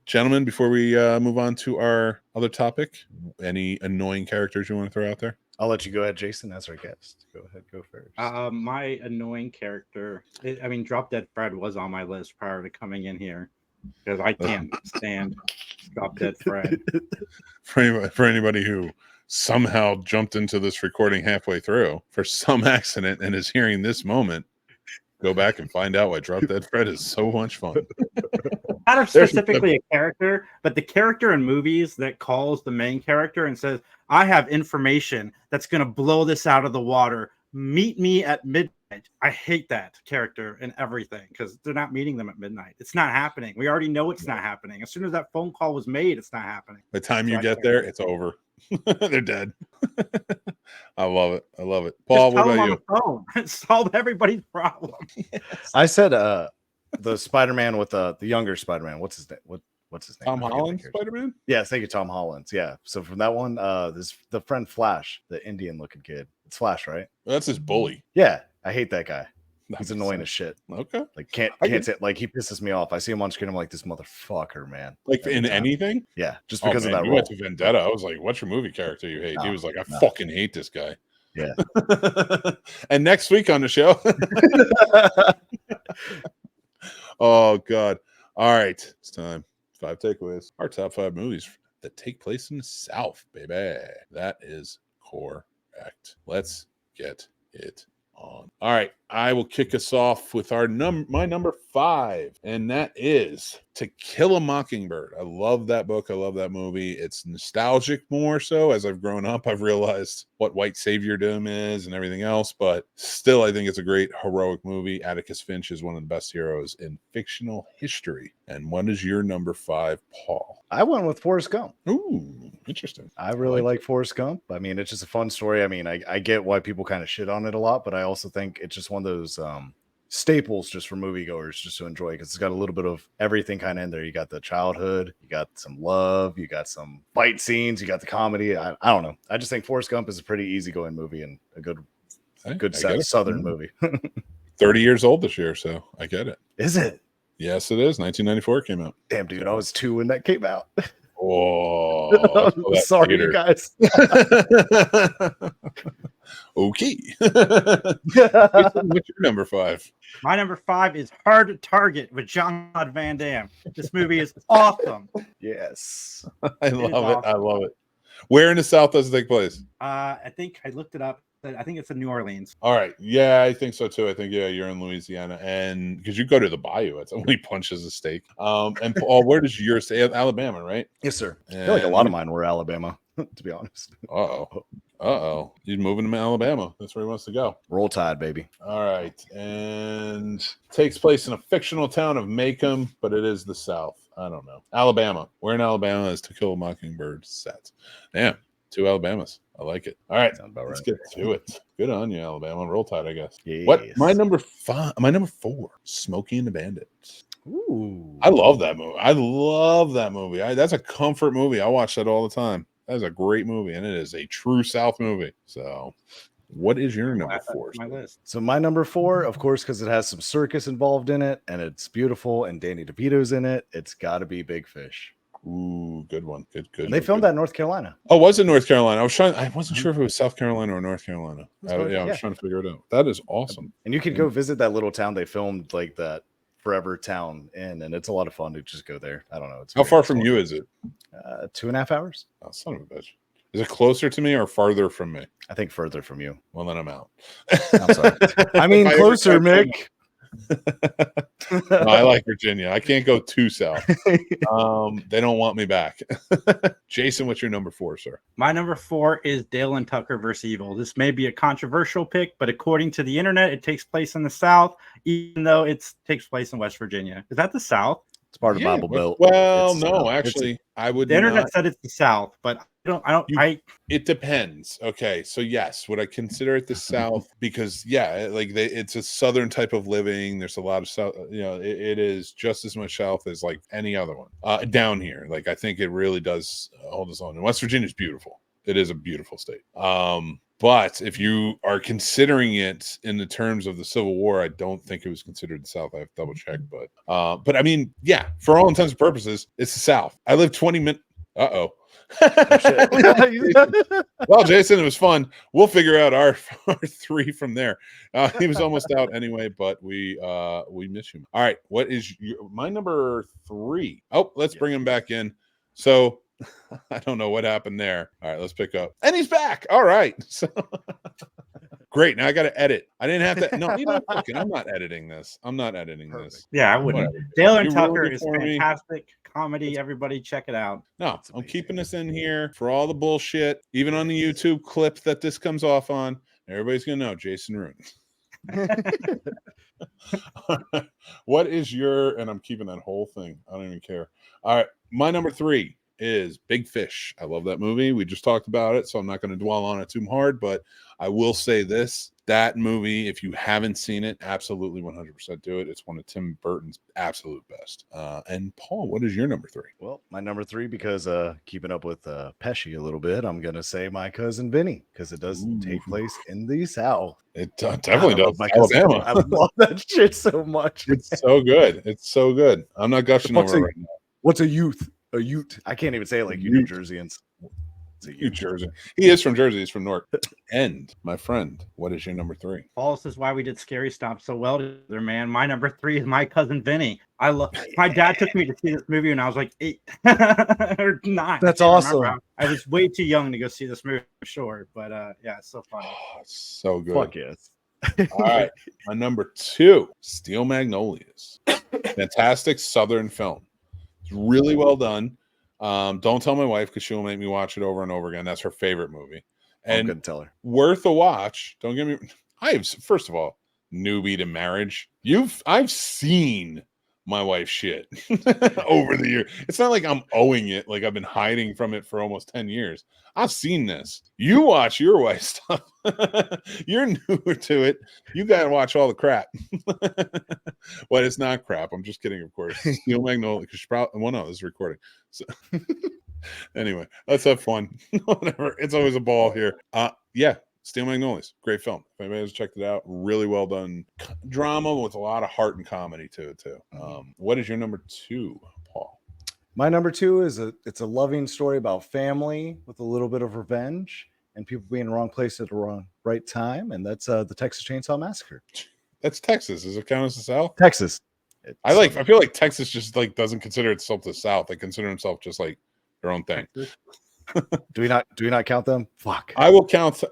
gentlemen, before we move on to our other topic, any annoying characters you want to throw out there? I'll let you go ahead, Jason, as our guest. Go ahead, go first. My annoying character, Drop Dead Fred was on my list prior to coming in here because I can't stand Drop Dead Fred. For anybody who somehow jumped into this recording halfway through for some accident and is hearing this moment, go back and find out why Drop Dead Fred is so much fun. Not specifically a character, but the character in movies that calls the main character and says, I have information that's going to blow this out of the water. Meet me at midnight. I hate that character and everything because they're not meeting them at midnight. It's not happening. We already know it's not happening. As soon as that phone call was made, it's not happening. By the time you get there, it's over. They're dead. I love it. Paul, what about you? On the phone. Solve everybody's problem. Yes. I said the Spider-Man with the younger Spider-Man. What's his name? What's his name? Tom Holland Spider-Man? Yes, thank you, Tom Holland. Yeah. So from that one, this the friend Flash, the Indian looking kid. It's Flash, right? That's his bully. Yeah, I hate that guy. He's annoying as shit. Okay. Like can't say like he pisses me off. I see him on screen. I'm like, this motherfucker, man. Like in anything? Yeah, just because of that. You went to Vendetta. I was like, what's your movie character you hate? He was like, I fucking hate this guy. Yeah. And next week on the show. Oh God. All right. It's time. 5 takeaways. Our top 5 movies that take place in the South, baby. That is correct. Let's get it on. All right. I will kick us off with my number 5, and that is To Kill a Mockingbird. I love that book. I love that movie. It's nostalgic more so. As I've grown up, I've realized what white saviordom is and everything else, but still, I think it's a great heroic movie. Atticus Finch is one of the best heroes in fictional history. And what is your number 5, Paul? I went with Forrest Gump. Ooh, interesting. I really like Forrest Gump. I mean, it's just a fun story. I mean, I get why people kind of shit on it a lot, but I also think it's just one of those staples just for moviegoers just to enjoy, because it's got a little bit of everything kind of in there. You got the childhood, you got some love, you got some fight scenes, you got the comedy. I don't know. I just think Forrest Gump is a pretty easygoing movie and a good Southern movie. 30 years old this year, so I get it. Is it? Yes, it is. 1994 came out. Damn, dude, I was 2 when that came out. Oh, sorry, you guys. Okay. What's your number 5? My number 5 is Hard to Target with Jean-Claude Van Damme. This movie is awesome. Yes. I love it. I love it. Where in the South does it take place? I think I looked it up. I think it's in New Orleans. All right. Yeah, I think so too. I think, you're in Louisiana. And because you go to the bayou, it's only punches a steak. And Paul, where does yours stay? Alabama, right? Yes, sir. I feel like a lot of mine were Alabama, to be honest. Uh-oh. He's moving to Alabama. That's where he wants to go. Roll Tide, baby. All right. And takes place in a fictional town of Macomb, but it is the South. I don't know. Alabama. Where in Alabama is To Kill a Mockingbird set? Damn. 2 Alabamas. I like it. All right. Let's get to it. Good on you, Alabama. Roll Tide, I guess. Yes. What? My number 4, Smokey and the Bandit. Ooh. I love that movie. That's a comfort movie. I watch that all the time. That's a great movie, and it is a true South movie. So, what is your number 4? My list. So my number 4, of course, because it has some circus involved in it, and it's beautiful, and Danny DeVito's in it. It's got to be Big Fish. Ooh, good one. Good. And they filmed that in North Carolina. Oh, was it North Carolina? I wasn't sure if it was South Carolina or North Carolina. I was trying to figure it out. That is awesome. And you could go visit that little town they filmed like that forever town in, and it's a lot of fun to just go there. I don't know. How far from you is it? 2.5 hours. Oh, son of a bitch. Is it closer to me or farther from me? I think further from you. Well, then I'm out. I'm sorry. I mean, closer, Mick. No, I like Virginia. I can't go too south. They don't want me back. Jason, what's your number 4, sir? My number 4 is Dale and Tucker vs. Evil. This may be a controversial pick, but according to the internet, it takes place in the South, even though it takes place in West Virginia. Is that the South? It's part of the Bible Belt. Well, no, actually, I would. The internet said it's the South, but It depends. Okay, so yes, would I consider it the South? Because it's a Southern type of living. There's a lot of South. It is just as much South as like any other one down here. Like I think it really does hold its own. And West Virginia is beautiful. It is a beautiful state. But if you are considering it in the terms of the Civil War, I don't think it was considered the South. I have to double check, but I mean, yeah, for all intents and purposes, it's the South. I live 20 minutes. Uh-oh. Well, Jason, it was fun. We'll figure out our 3 from there. He was almost out anyway, but we miss you. All right, what is my number 3? Oh, let's bring him back in. So I don't know what happened there. All right, let's pick up. And he's back. All right. So great. Now I got to edit. I didn't have to. No, I'm not editing this. This. Yeah, I wouldn't. Whatever. Dale and Tucker is fantastic comedy. Everybody check it out. No, I'm keeping this in here for all the bullshit. Even on the YouTube clip that this comes off on, everybody's going to know Jason ruined. What is your, and I'm keeping that whole thing. I don't even care. All right. My number 3 is Big Fish. I love that movie. We just talked about it, so I'm not going to dwell on it too hard, but I will say this. That movie, if you haven't seen it, absolutely 100% do it. It's one of Tim Burton's absolute best. And Paul, what is your number 3? Well, my number 3, because keeping up with Pesci a little bit, I'm going to say My Cousin Vinny, because it does take place in the South. It definitely does. Alabama. I love that shit so much. It's so good. It's so good. I'm not gushing over it right now. What's a youth? A Ute. I can't even say it like you New Jerseyans. It's a New Jersey. He is from Jersey. He's from Newark. And my friend, what is your number 3? Paul, this is why we did Scary Stop so well together, man. My number 3 is My Cousin Vinny. My dad took me to see this movie when I was like 8 or 9. That's awesome. I was way too young to go see this movie for sure, but yeah, it's so funny. Oh, so good. Fuck yes. All right, my number 2, Steel Magnolias. Fantastic Southern film. It's really well done. Don't tell my wife because she'll make me watch it over and over again. That's her favorite movie. I'm And gonna tell her. worth a watch. Don't get me. First of all, newbie to marriage. I've seen my wife's shit over the year. It's not like I'm owing it, like I've been hiding from it for almost 10 years. I've seen this. You watch your wife's stuff. You're newer to it. You gotta watch all the crap. Well, it's not crap. I'm just kidding, of course. Steel Magnolia, because she probably this is recording. So anyway, let's have fun. Whatever. It's always a ball here. Yeah. Steel Magnolias, great film. If anybody has checked it out, really well done drama with a lot of heart and comedy to it too. What is your number 2, Paul? My number 2 is it's a loving story about family with a little bit of revenge and people being in the wrong place at the wrong right time, and that's the Texas Chainsaw Massacre. That's Texas. Does it count as the South? Texas. I feel like Texas just like doesn't consider itself the South. They consider themselves just like their own thing. Do we not count them? Fuck. I will count.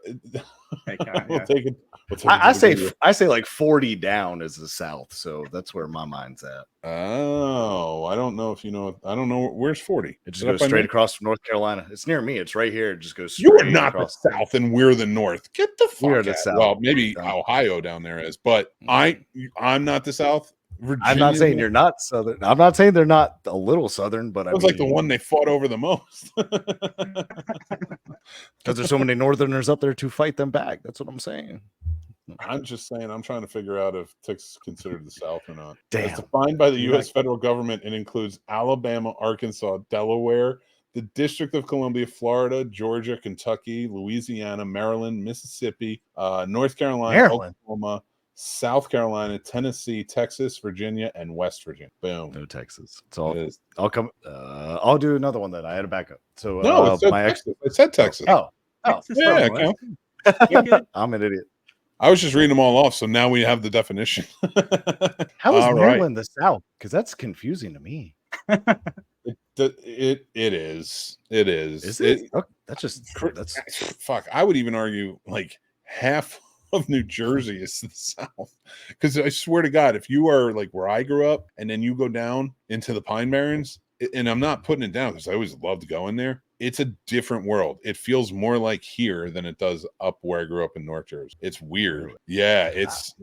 We'll take it. I say like 40 down is the South, so that's where my mind's at. Oh, I don't know if you know. I don't know where's 40. It just goes straight across from North Carolina. It's near me. It's right here. It just goes. You are not the South, and we're the North. Get the fuck out. The South. Well, maybe Ohio down there is, but I'm not the South. Virginia, I'm not saying you're not Southern. I'm not saying they're not a little Southern, but I was like the one they fought over the most. Because there's so many Northerners up there to fight them back. That's what I'm saying. I'm just saying, I'm trying to figure out if Texas is considered the South or not. Damn. It's defined by the U.S. federal government and includes Alabama, Arkansas, Delaware, the District of Columbia, Florida, Georgia, Kentucky, Louisiana, Maryland, Mississippi, North Carolina, Oklahoma, South Carolina, Tennessee, Texas, Virginia, and West Virginia. Boom. No Texas. It's all. I'll come. I'll do another one then. I had a backup. So no, it said Texas. Oh, Texas yeah. I'm an idiot. I was just reading them all off, so now we have the definition. How is Maryland the South? Because that's confusing to me. It is. It is. Is it? That's fuck. I would even argue like half of New Jersey is the South, because I swear to God, if you are like where I grew up and then you go down into the Pine Barrens, and I'm not putting it down because I always loved going there, it's a different world. It feels more like here than it does up where I grew up in North Jersey. It's weird. Yeah, it's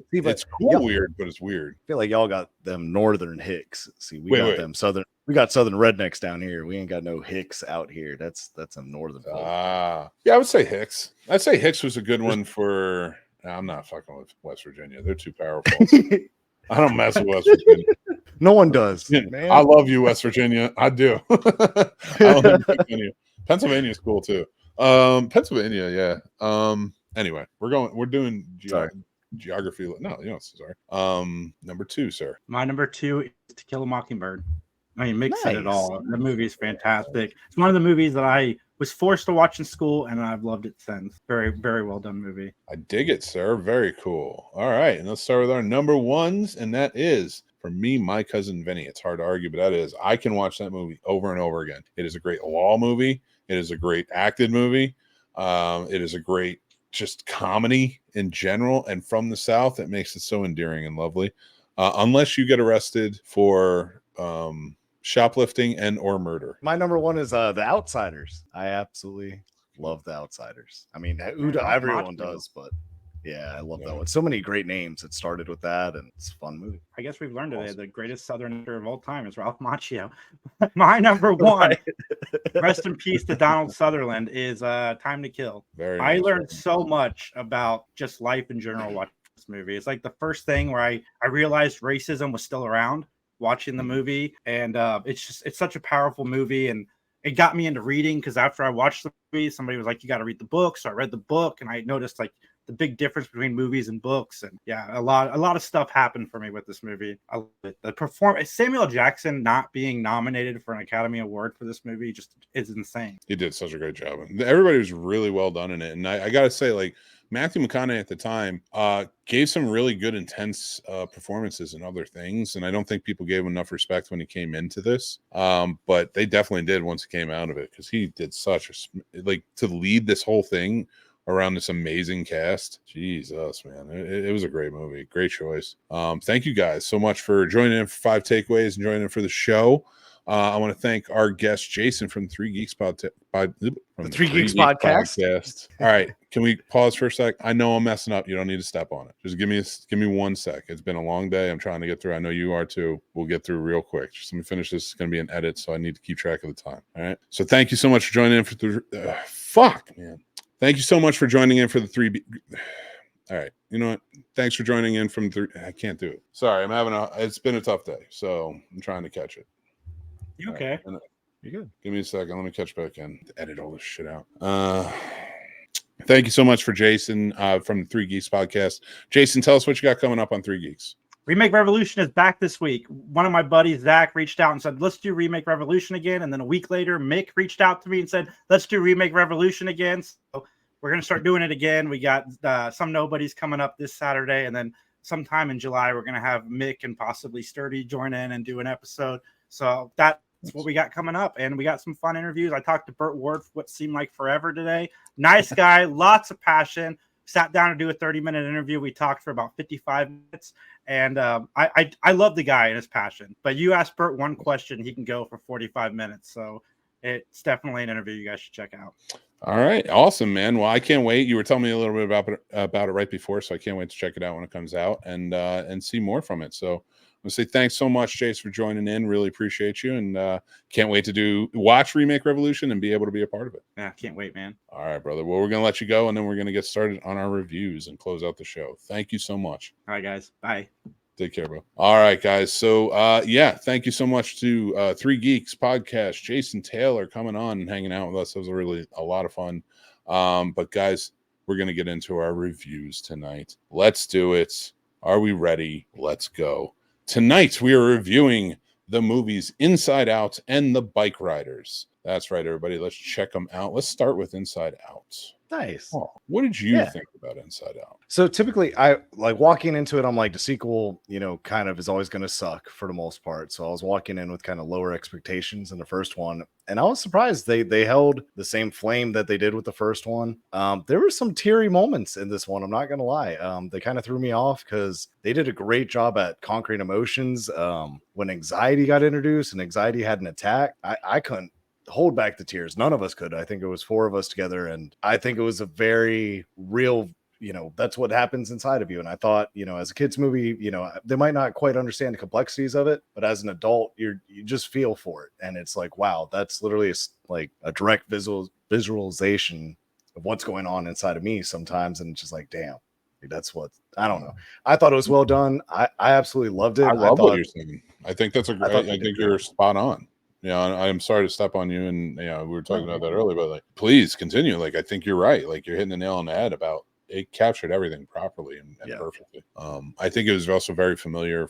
cool, weird, but it's weird. I feel like y'all got them northern hicks. See, we got them southern. We got southern rednecks down here. We ain't got no hicks out here. That's a northern. Yeah, I would say Hicks. I'd say Hicks was a good one for. I'm not fucking with West Virginia. They're too powerful. I don't mess with West Virginia. No one does. Man. I love you, West Virginia. I do. I don't think Pennsylvania's cool too. Pennsylvania, yeah. Anyway, we're doing geography. No, sorry. Number 2, sir. My number 2 is To Kill a Mockingbird. I mean, Mick said it all. The movie is fantastic. It's one of the movies that I was forced to watch in school, and I've loved it since. Very, very well done movie. I dig it, sir. Very cool. All right, and let's start with our number 1s, and that is, for me, My Cousin Vinny. It's hard to argue, but that is, I can watch that movie over and over again. It is a great law movie. It is a great acted movie. It is a great just comedy in general, and from the South, it makes it so endearing and lovely. Unless you get arrested for shoplifting and or murder. My number 1 is The Outsiders. I absolutely love The Outsiders. I mean, everyone does, but yeah, I love that one. So many great names. It started with that, and it's a fun movie. I guess we've learned today the greatest Southern actor of all time is Ralph Macchio. My number 1, rest in peace to Donald Sutherland, is Time to Kill. I learned so much about just life in general watching this movie. It's like the first thing where I realized racism was still around watching the movie, and it's such a powerful movie, and it got me into reading, because after I watched the movie, somebody was like, you got to read the book. So I read the book, and I noticed like the big difference between movies and books, and yeah, a lot of stuff happened for me with this movie. I love it. The performance, Samuel Jackson not being nominated for an Academy Award for this movie just is insane. He did such a great job. Everybody was really well done in it, and I gotta say, like, Matthew McConaughey at the time gave some really good, intense performances and other things, and I don't think people gave him enough respect when he came into this. But they definitely did once he came out of it, because he did such to lead this whole thing around this amazing cast. Jesus, man, it was a great movie. Great choice. Thank you guys so much for joining in for 5 takeaways and joining in for the show. I want to thank our guest Jason from the Three Geeks podcast. All right, can we pause for a sec? I know I'm messing up. You don't need to step on it. Just give me 1 sec. It's been a long day. I'm trying to get through. I know you are too. We'll get through real quick. Just let me finish this. It's going to be an edit, so I need to keep track of the time. All right. So thank you so much for joining in for the man. Thank you so much for joining in for the all right. You know what? Thanks for joining in from I can't do it. Sorry, it's been a tough day, so I'm trying to catch it. You okay? Right. You're good. Give me a second. Let me catch back in. Edit all this shit out. Thank you so much for Jason from the Three Geeks podcast. Jason, tell us what you got coming up on Three Geeks. Remake Revolution is back this week. One of my buddies, Zach, reached out and said, let's do Remake Revolution again. And then a week later, Mick reached out to me and said, let's do Remake Revolution again. So we're going to start doing it again. We got Some Nobodies coming up this Saturday. And then sometime in July, we're going to have Mick and possibly Sturdy join in and do an episode. So that's what we got coming up. And we got some fun interviews. I talked to Burt Ward for what seemed like forever today. Nice guy, lots of passion. Sat down to do a 30-minute interview. We talked for about 55 minutes. And I love the guy and his passion. But you ask Burt one question, he can go for 45 minutes. So it's definitely an interview you guys should check out. All right. Awesome, man. Well, I can't wait. You were telling me a little bit about it right before, so I can't wait to check it out when it comes out and see more from it. So I'm going to say thanks so much, Jace, for joining in. Really appreciate you, and can't wait to watch Remake Revolution and be able to be a part of it. Yeah, can't wait, man. All right, brother. Well, we're going to let you go, and then we're going to get started on our reviews and close out the show. Thank you so much. All right, guys. Bye. Take care, bro. All right, guys. So, thank you so much to Three Geeks podcast. Jason Taylor coming on and hanging out with us. It was really a lot of fun. But, guys, we're going to get into our reviews tonight. Let's do it. Are we ready? Let's go. Tonight, we are reviewing the movies Inside Out and The Bikeriders. That's right, everybody. Let's check them out. Let's start with Inside Out. Nice. Oh, what did you think about Inside Out? So typically I like walking into it, I'm like, the sequel, kind of is always going to suck for the most part. So I was walking in with kind of lower expectations in the first one. And I was surprised they held the same flame that they did with the first one. There were some teary moments in this one. I'm not going to lie. They kind of threw me off because they did a great job at conquering emotions. When anxiety got introduced and anxiety had an attack, I couldn't hold back the tears. None of us could. I think it was 4 of us together. And I think it was a very real, that's what happens inside of you. And I thought, as a kid's movie, they might not quite understand the complexities of it, but as an adult, you just feel for it. And it's like, wow, that's literally like a direct visualization of what's going on inside of me sometimes. And it's just like, damn, that's what, I don't know. I thought it was well done. I absolutely loved it. I love what you're saying. I think that's I think you're spot on. I'm sorry to step on you, and we were talking about that earlier, but please continue. I think you're right. You're hitting the nail on the head about it. Captured everything properly and perfectly. I think it was also very familiar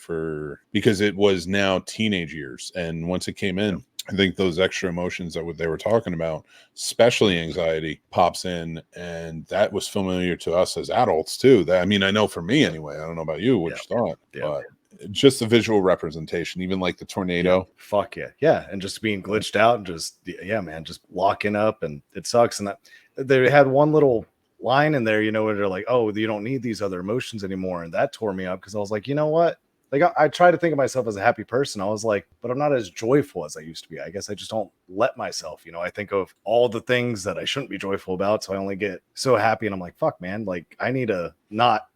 because it was now teenage years, and once it came in, I think those extra emotions that they were talking about, especially anxiety, pops in, and that was familiar to us as adults too. I know for me anyway. I don't know about you, what you thought, but just the visual representation, even like the tornado. Fuck yeah. And just being glitched out and just locking up, and it sucks. And they had one little line in there, where they're like, oh, you don't need these other emotions anymore. And that tore me up because I was like, you know what? I try to think of myself as a happy person. I was like, but I'm not as joyful as I used to be. I guess I just don't let myself, I think of all the things that I shouldn't be joyful about. So I only get so happy. And I'm like, fuck, man, I need to not,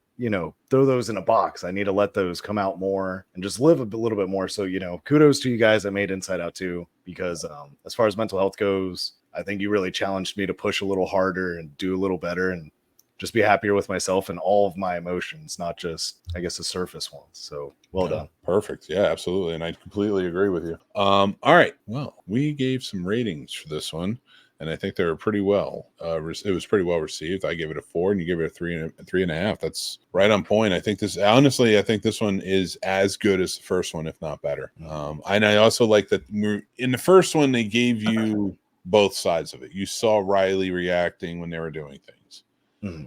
throw those in a box. I need to let those come out more and just live a little bit more. So, kudos to you guys that made Inside Out too, because as far as mental health goes, I think you really challenged me to push a little harder and do a little better and just be happier with myself and all of my emotions, not just, I guess, the surface ones. So well done. Perfect. Yeah, absolutely. And I completely agree with you. All right. Well, we gave some ratings for this one, and I think they were pretty well. It was pretty well received. I gave it a 4, and you gave it a 3.5. That's right on point. I think this one is as good as the first one, if not better. And I also like that in the first one, they gave you both sides of it. You saw Riley reacting when they were doing things,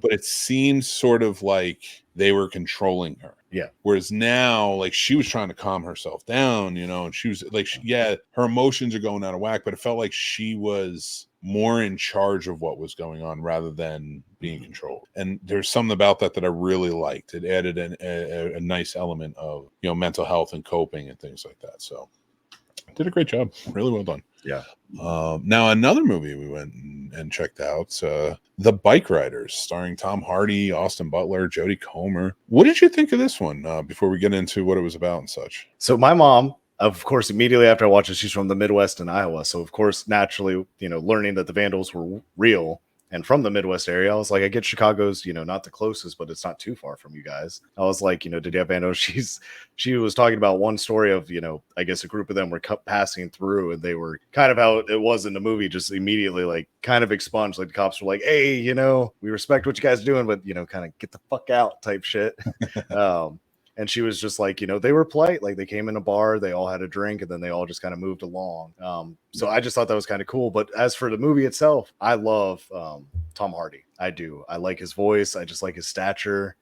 but it seems sort of like they were controlling her. Yeah. Whereas now, like, she was trying to calm herself down, you know, and she was like, yeah, her emotions are going out of whack, but it felt like she was more in charge of what was going on rather than being controlled. And there's something about that I really liked. It added a nice element of, you know, mental health and coping and things like that. So did a great job. Really well done. Yeah. Now another movie we went and checked out, The Bikeriders, starring Tom Hardy, Austin Butler, Jodie Comer. What did you think of this one before we get into what it was about and such? So my mom, of course, immediately after I watched it, she's from the Midwest in Iowa. So of course, naturally, you know, learning that the Vandals were real and from the Midwest area, I was like, I get Chicago's, you know, not the closest, but it's not too far from you guys. I was like, you know, did you have Vandals? She was talking about one story of, you know, I guess a group of them were passing through, and they were kind of how it was in the movie, just immediately like kind of expunged. Like the cops were like, hey, you know, we respect what you guys are doing, but, you know, kind of get the fuck out type shit. And she was just like, you know, they were polite. Like they came in a bar, they all had a drink, and then they all just kind of moved along. So I just thought that was kind of cool. But as for the movie itself, I love Tom Hardy. I do. I like his voice. I just like his stature.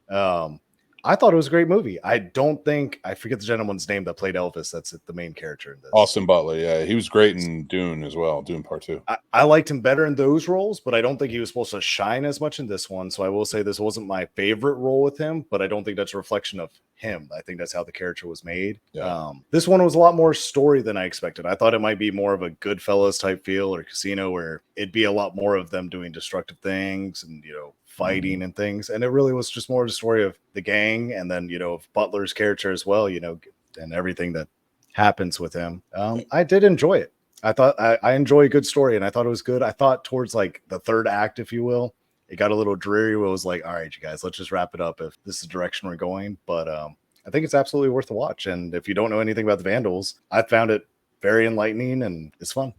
I thought it was a great movie. I don't think, I forget the gentleman's name that played Elvis. That's the main character in this. Austin Butler. Yeah, he was great in Dune as well. Dune Part 2. I liked him better in those roles, but I don't think he was supposed to shine as much in this one. So I will say this wasn't my favorite role with him, but I don't think that's a reflection of him. I think that's how the character was made. Yeah. This one was a lot more story than I expected. I thought it might be more of a Goodfellas type feel or Casino, where it'd be a lot more of them doing destructive things and, you know, fighting and things. And it really was just more of a story of the gang, and then, you know, of Butler's character as well, you know, and everything that happens with him. I did enjoy it. I thought I enjoy a good story, and I thought it was good. I thought towards like the third act, if you will, it got a little dreary where it was like, all right, you guys, let's just wrap it up if this is the direction we're going. But I think it's absolutely worth a watch. And if you don't know anything about the Vandals, I found it very enlightening and it's fun.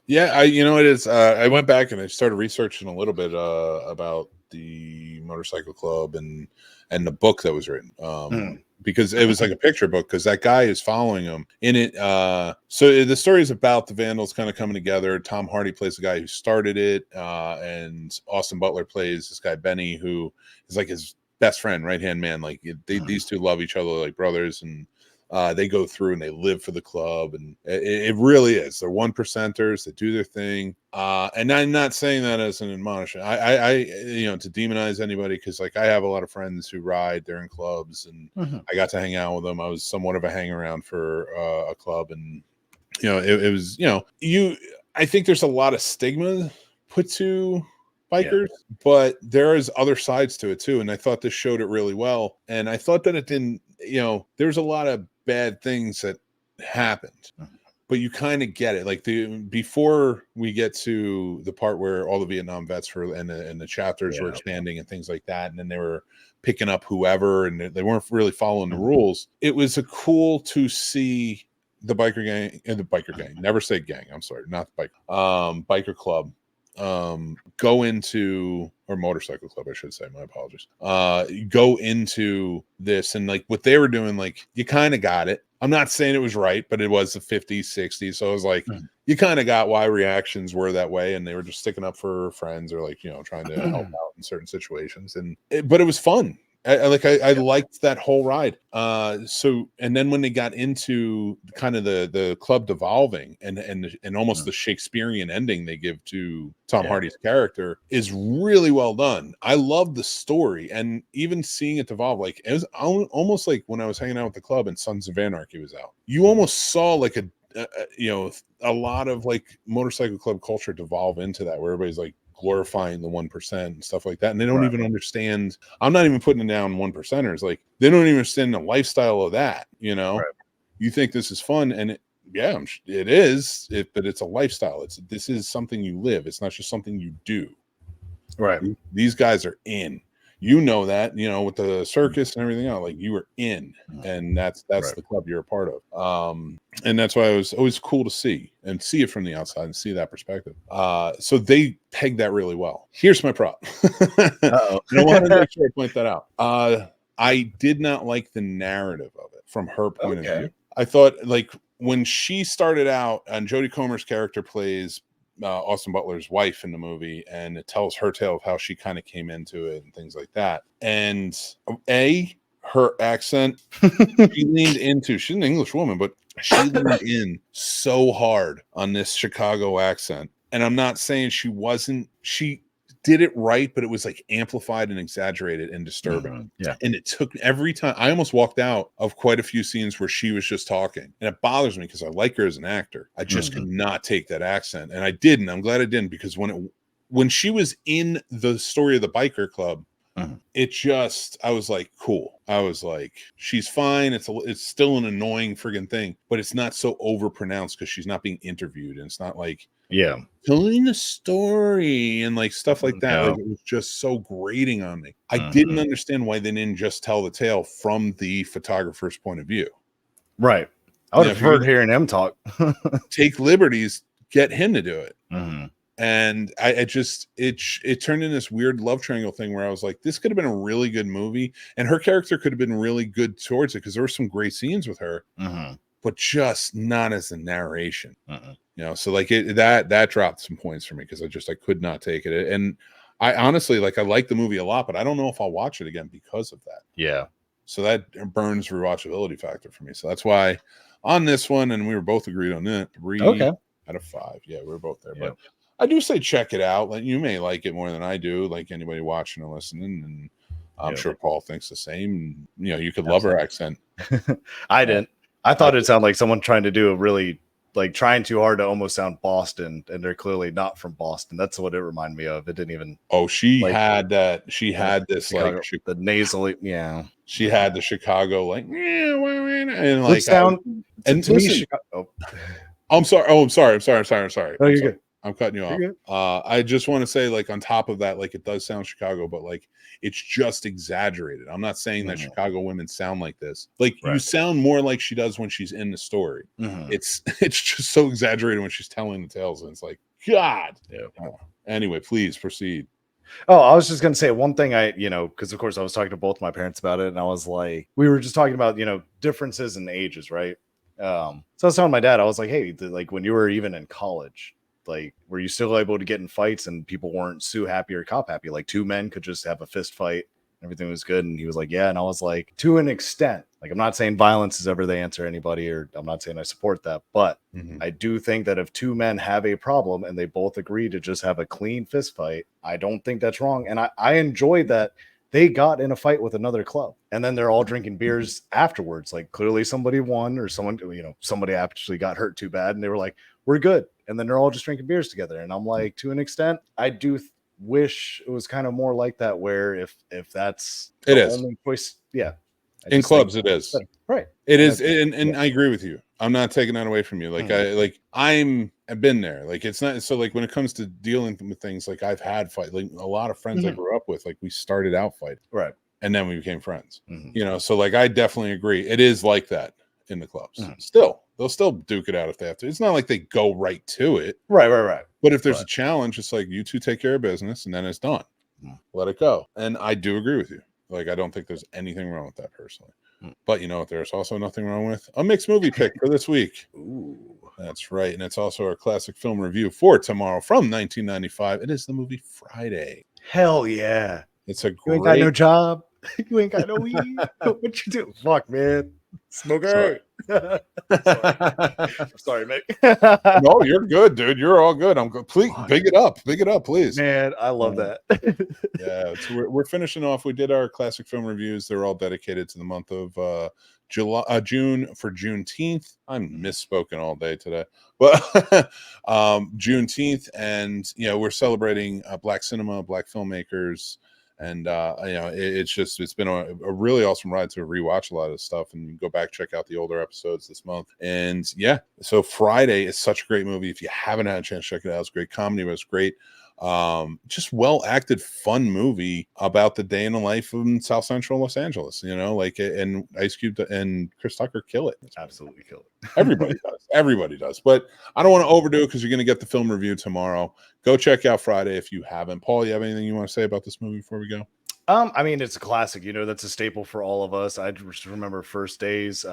Yeah, you know, it is. I went back and I started researching a little bit about the motorcycle club and the book that was written. Because it was like a picture book, because that guy is following him in it. So the story is about the Vandals kind of coming together. Tom Hardy plays the guy who started it, and Austin Butler plays this guy Benny, who is like his best friend, right hand man. Like these two love each other like brothers, and they go through and they live for the club, and it really is. They're 1%ers. They do their thing. And I'm not saying that as an admonition. I you know, to demonize anybody, because like I have a lot of friends who ride. They're in clubs, and I got to hang out with them. I was somewhat of a hang around for a club, and you know, it was, you know, I think there's a lot of stigma put to bikers, but there is other sides to it too. And I thought this showed it really well. And I thought that it didn't, you know, there's a lot of bad things that happened, but you kind of get it. Like before we get to the part where all the Vietnam vets were and the chapters were expanding and things like that, and then they were picking up whoever, and they weren't really following the rules. It was cool to see the biker gang, never say gang, I'm sorry, not the biker club, go into, or motorcycle club, I should say, my apologies, go into this, and like what they were doing, like you kind of got it. I'm not saying it was right, but it was the 50s, 60s, so I was like, you kind of got why reactions were that way, and they were just sticking up for friends, or like, you know, trying to help out in certain situations, but it was fun. I liked that whole ride. So, and then when they got into kind of the club devolving and almost the Shakespearean ending they give to Tom Hardy's character is really well done. I love the story, and even seeing it devolve, like it was almost like when I was hanging out with the club and Sons of Anarchy was out. You almost saw like you know, a lot of like motorcycle club culture devolve into that, where everybody's like glorifying the 1% and stuff like that, and they don't even understand. I'm not even putting it down 1%ers, like they don't even understand the lifestyle of that, you know. You think this is fun, and it is, but it's a lifestyle. This is something you live. It's not just something you do. Right. These guys are in, you know, that, you know, with the circus and everything else, like you were in, and that's the club you're a part of. And that's why it was always cool to see it from the outside and see that perspective. So they pegged that really well. Here's my prop. And I wanted to make sure I point that out. I did not like the narrative of it from her point of view. I thought, like, when she started out, and Jodie Comer's character plays Austin Butler's wife in the movie, and it tells her tale of how she kind of came into it and things like that. And her accent, she leaned into. She's an English woman, but she leaned in so hard on this Chicago accent. And I'm not saying she wasn't. She did it right, but it was like amplified and exaggerated and disturbing. Yeah. And it took every time. I almost walked out of quite a few scenes where she was just talking, and it bothers me because I like her as an actor. I just could not take that accent, and I didn't. I'm glad I didn't, because when she was in the story of the biker club, it just, I was like, cool. I was like, she's fine. It's still an annoying friggin' thing, but it's not so overpronounced because she's not being interviewed, and it's not like telling a story and like stuff like that. Like, it was just so grating on me. I didn't understand why they didn't just tell the tale from the photographer's point of view. Right. I would have preferred hearing him talk. Take liberties, get him to do it. And it turned into this weird love triangle thing where I was like, this could have been a really good movie, and her character could have been really good towards it, because there were some great scenes with her, but just not as the narration. You know, so like that dropped some points for me, because I could not take it. And I honestly, like, I like the movie a lot, but I don't know if I'll watch it again because of that. Yeah. So that burns rewatchability factor for me. So that's why on this one, and we were both agreed on that, 3 out of 5. Yeah, we were both there. But I do say check it out. Like, you may like it more than I do, like anybody watching or listening, and I'm sure Paul thinks the same. You know, you could love her accent. I didn't. I thought it sounded like someone trying to do a really, like, trying too hard to almost sound Boston, and they're clearly not from Boston. That's what it reminded me of. It didn't even. Oh, she had that. She had this Chicago, like the nasally. Yeah, she had the Chicago like, and like sound. And to listen, me, Chicago, I'm sorry. Oh, I'm sorry. I'm sorry. No, you're good. I'm cutting you off. I just want to say, like, on top of that, like, it does sound Chicago, but like, it's just exaggerated. I'm not saying that Chicago women sound like this. Like, you sound more like she does when she's in the story. It's just so exaggerated when she's telling the tales, and it's like, God. Anyway, please proceed. Oh, I was just gonna say one thing. Because of course I was talking to both my parents about it, and I was like, we were just talking about differences in ages, right? So I was telling my dad, I was like, hey, like, when you were even in college, like, were you still able to get in fights and people weren't sue happy or cop happy? Like, two men could just have a fist fight, everything was good. And he was like, yeah. And I was like, to an extent. Like, I'm not saying violence is ever the answer to anybody, or I'm not saying I support that, but I do think that if two men have a problem and they both agree to just have a clean fist fight, I don't think that's wrong. And I enjoyed that they got in a fight with another club, and then they're all drinking beers afterwards. Like, clearly somebody won, or somebody actually got hurt too bad, and they were like, we're good. And then they're all just drinking beers together. And I'm like, to an extent, I do wish it was kind of more like that, where if that's the only choice, in clubs it is right. It is, and I agree with you. I'm not taking that away from you. Like, I've been there. Like, it's not so, like, when it comes to dealing with things, like, I've had fight, like, a lot of friends I grew up with, like, we started out fighting, right, and then we became friends. So, like, I definitely agree. It is like that in the clubs. Still, they'll still duke it out if they have to. It's not like they go right to it. Right. But if there's a challenge, it's like, you two take care of business, and then it's done. Let it go. And I do agree with you. Like, I don't think there's anything wrong with that personally. But you know what there's also nothing wrong with? A mixed movie pick for this week. Ooh, that's right. And it's also our classic film review for tomorrow from 1995. It is the movie Friday. Hell yeah. It's a You ain't got no job. You ain't got no weed. What you do? Fuck, man. Smoker. Sorry, Mick. No, you're good, dude. You're all good. I'm good. Please, big it up, please. Man, I love that. Yeah, so we're finishing off. We did our classic film reviews. They're all dedicated to the month of June for Juneteenth. I'm misspoken all day today, but Juneteenth, and we're celebrating Black cinema, Black filmmakers. And it's been a really awesome ride to rewatch a lot of this stuff, and you can go back, check out the older episodes this month. And so Friday is such a great movie. If you haven't had a chance to check it out, it's great comedy, but it's great. Just well acted, fun movie about the day in the life in South Central Los Angeles. And Ice Cube and Chris Tucker kill it. Absolutely kill it. Everybody does. But I don't want to overdo it, because you're going to get the film review tomorrow. Go check out Friday if you haven't. Paul, you have anything you want to say about this movie before we go? I mean, it's a classic. That's a staple for all of us. I just remember First Days,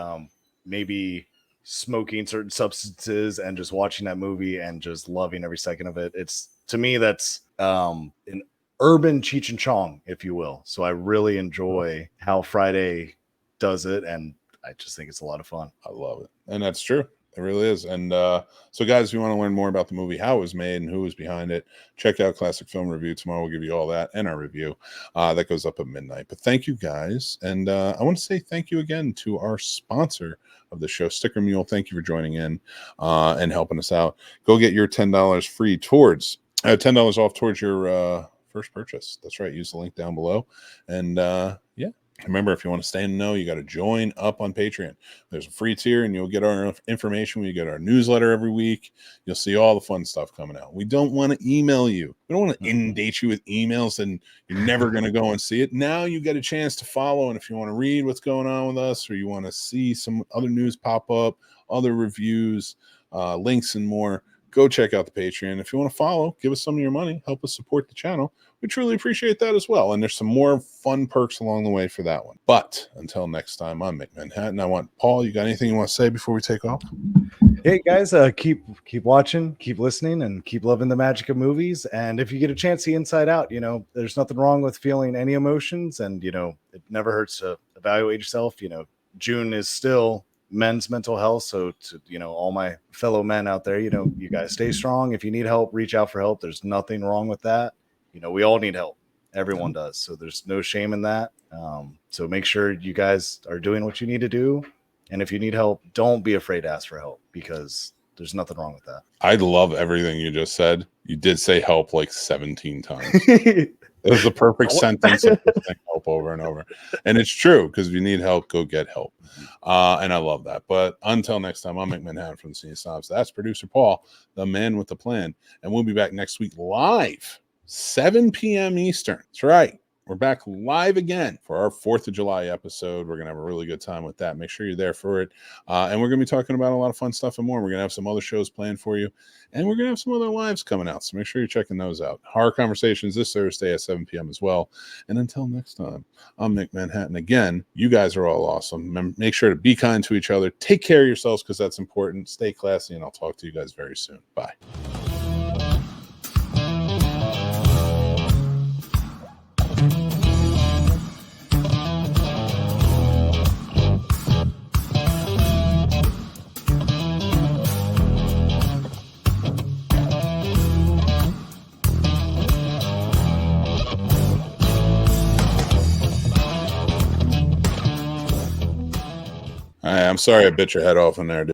maybe smoking certain substances and just watching that movie and just loving every second of it. It's, to me, that's an urban Cheech and Chong, if you will. So I really enjoy how Friday does it, and I just think it's a lot of fun. I love it. And that's true. It really is. And so, guys, if you want to learn more about the movie, how it was made, and who was behind it, check out Classic Film Review. Tomorrow we'll give you all that and our review. That goes up at midnight. But thank you, guys. And I want to say thank you again to our sponsor of the show, Sticker Mule. Thank you for joining in and helping us out. Go get your $10 free towards $10 off towards your first purchase. That's right. Use the link down below. And yeah. Remember, if you want to stay in the know, you got to join up on Patreon. There's a free tier, and you'll get our information. We get our newsletter every week. You'll see all the fun stuff coming out. We don't want to email you. We don't want to inundate you with emails, and you're never going to go and see it. Now you get a chance to follow, and if you want to read what's going on with us, or you want to see some other news pop up, other reviews, links, and more, go check out the Patreon. If you want to follow, give us some of your money, help us support the channel. We truly appreciate that as well. And there's some more fun perks along the way for that one. But until next time, I'm Mick Manhattan. I want Paul, you got anything you want to say before we take off? Hey guys, keep watching, keep listening, and keep loving the magic of movies. And if you get a chance to see Inside Out, you know, there's nothing wrong with feeling any emotions, and you know, it never hurts to evaluate yourself. You know, June is still men's mental health, so to, you know, all my fellow men out there, you know, you guys stay strong. If you need help, reach out for help. There's nothing wrong with that. You know, we all need help. Everyone does. So there's no shame in that. So make sure you guys are doing what you need to do. And if you need help, don't be afraid to ask for help, because there's nothing wrong with that. I love everything you just said. You did say help like 17 times. It was the perfect sentence of saying help over and over. And it's true, because if you need help, go get help. And I love that. But until next time, I'm Mick Manhattan from the Scene Snobs. That's producer Paul, the man with the plan. And we'll be back next week live, 7 p.m. Eastern. That's right. We're back live again for our 4th of July episode. We're going to have a really good time with that. Make sure you're there for it. And we're going to be talking about a lot of fun stuff and more. We're going to have some other shows planned for you. And we're going to have some other lives coming out. So make sure you're checking those out. Horror Conversations this Thursday at 7 p.m. as well. And until next time, I'm Mick Manhattan. Again, you guys are all awesome. Make sure to be kind to each other. Take care of yourselves, because that's important. Stay classy, and I'll talk to you guys very soon. Bye. I'm sorry I bit your head off in there, dude.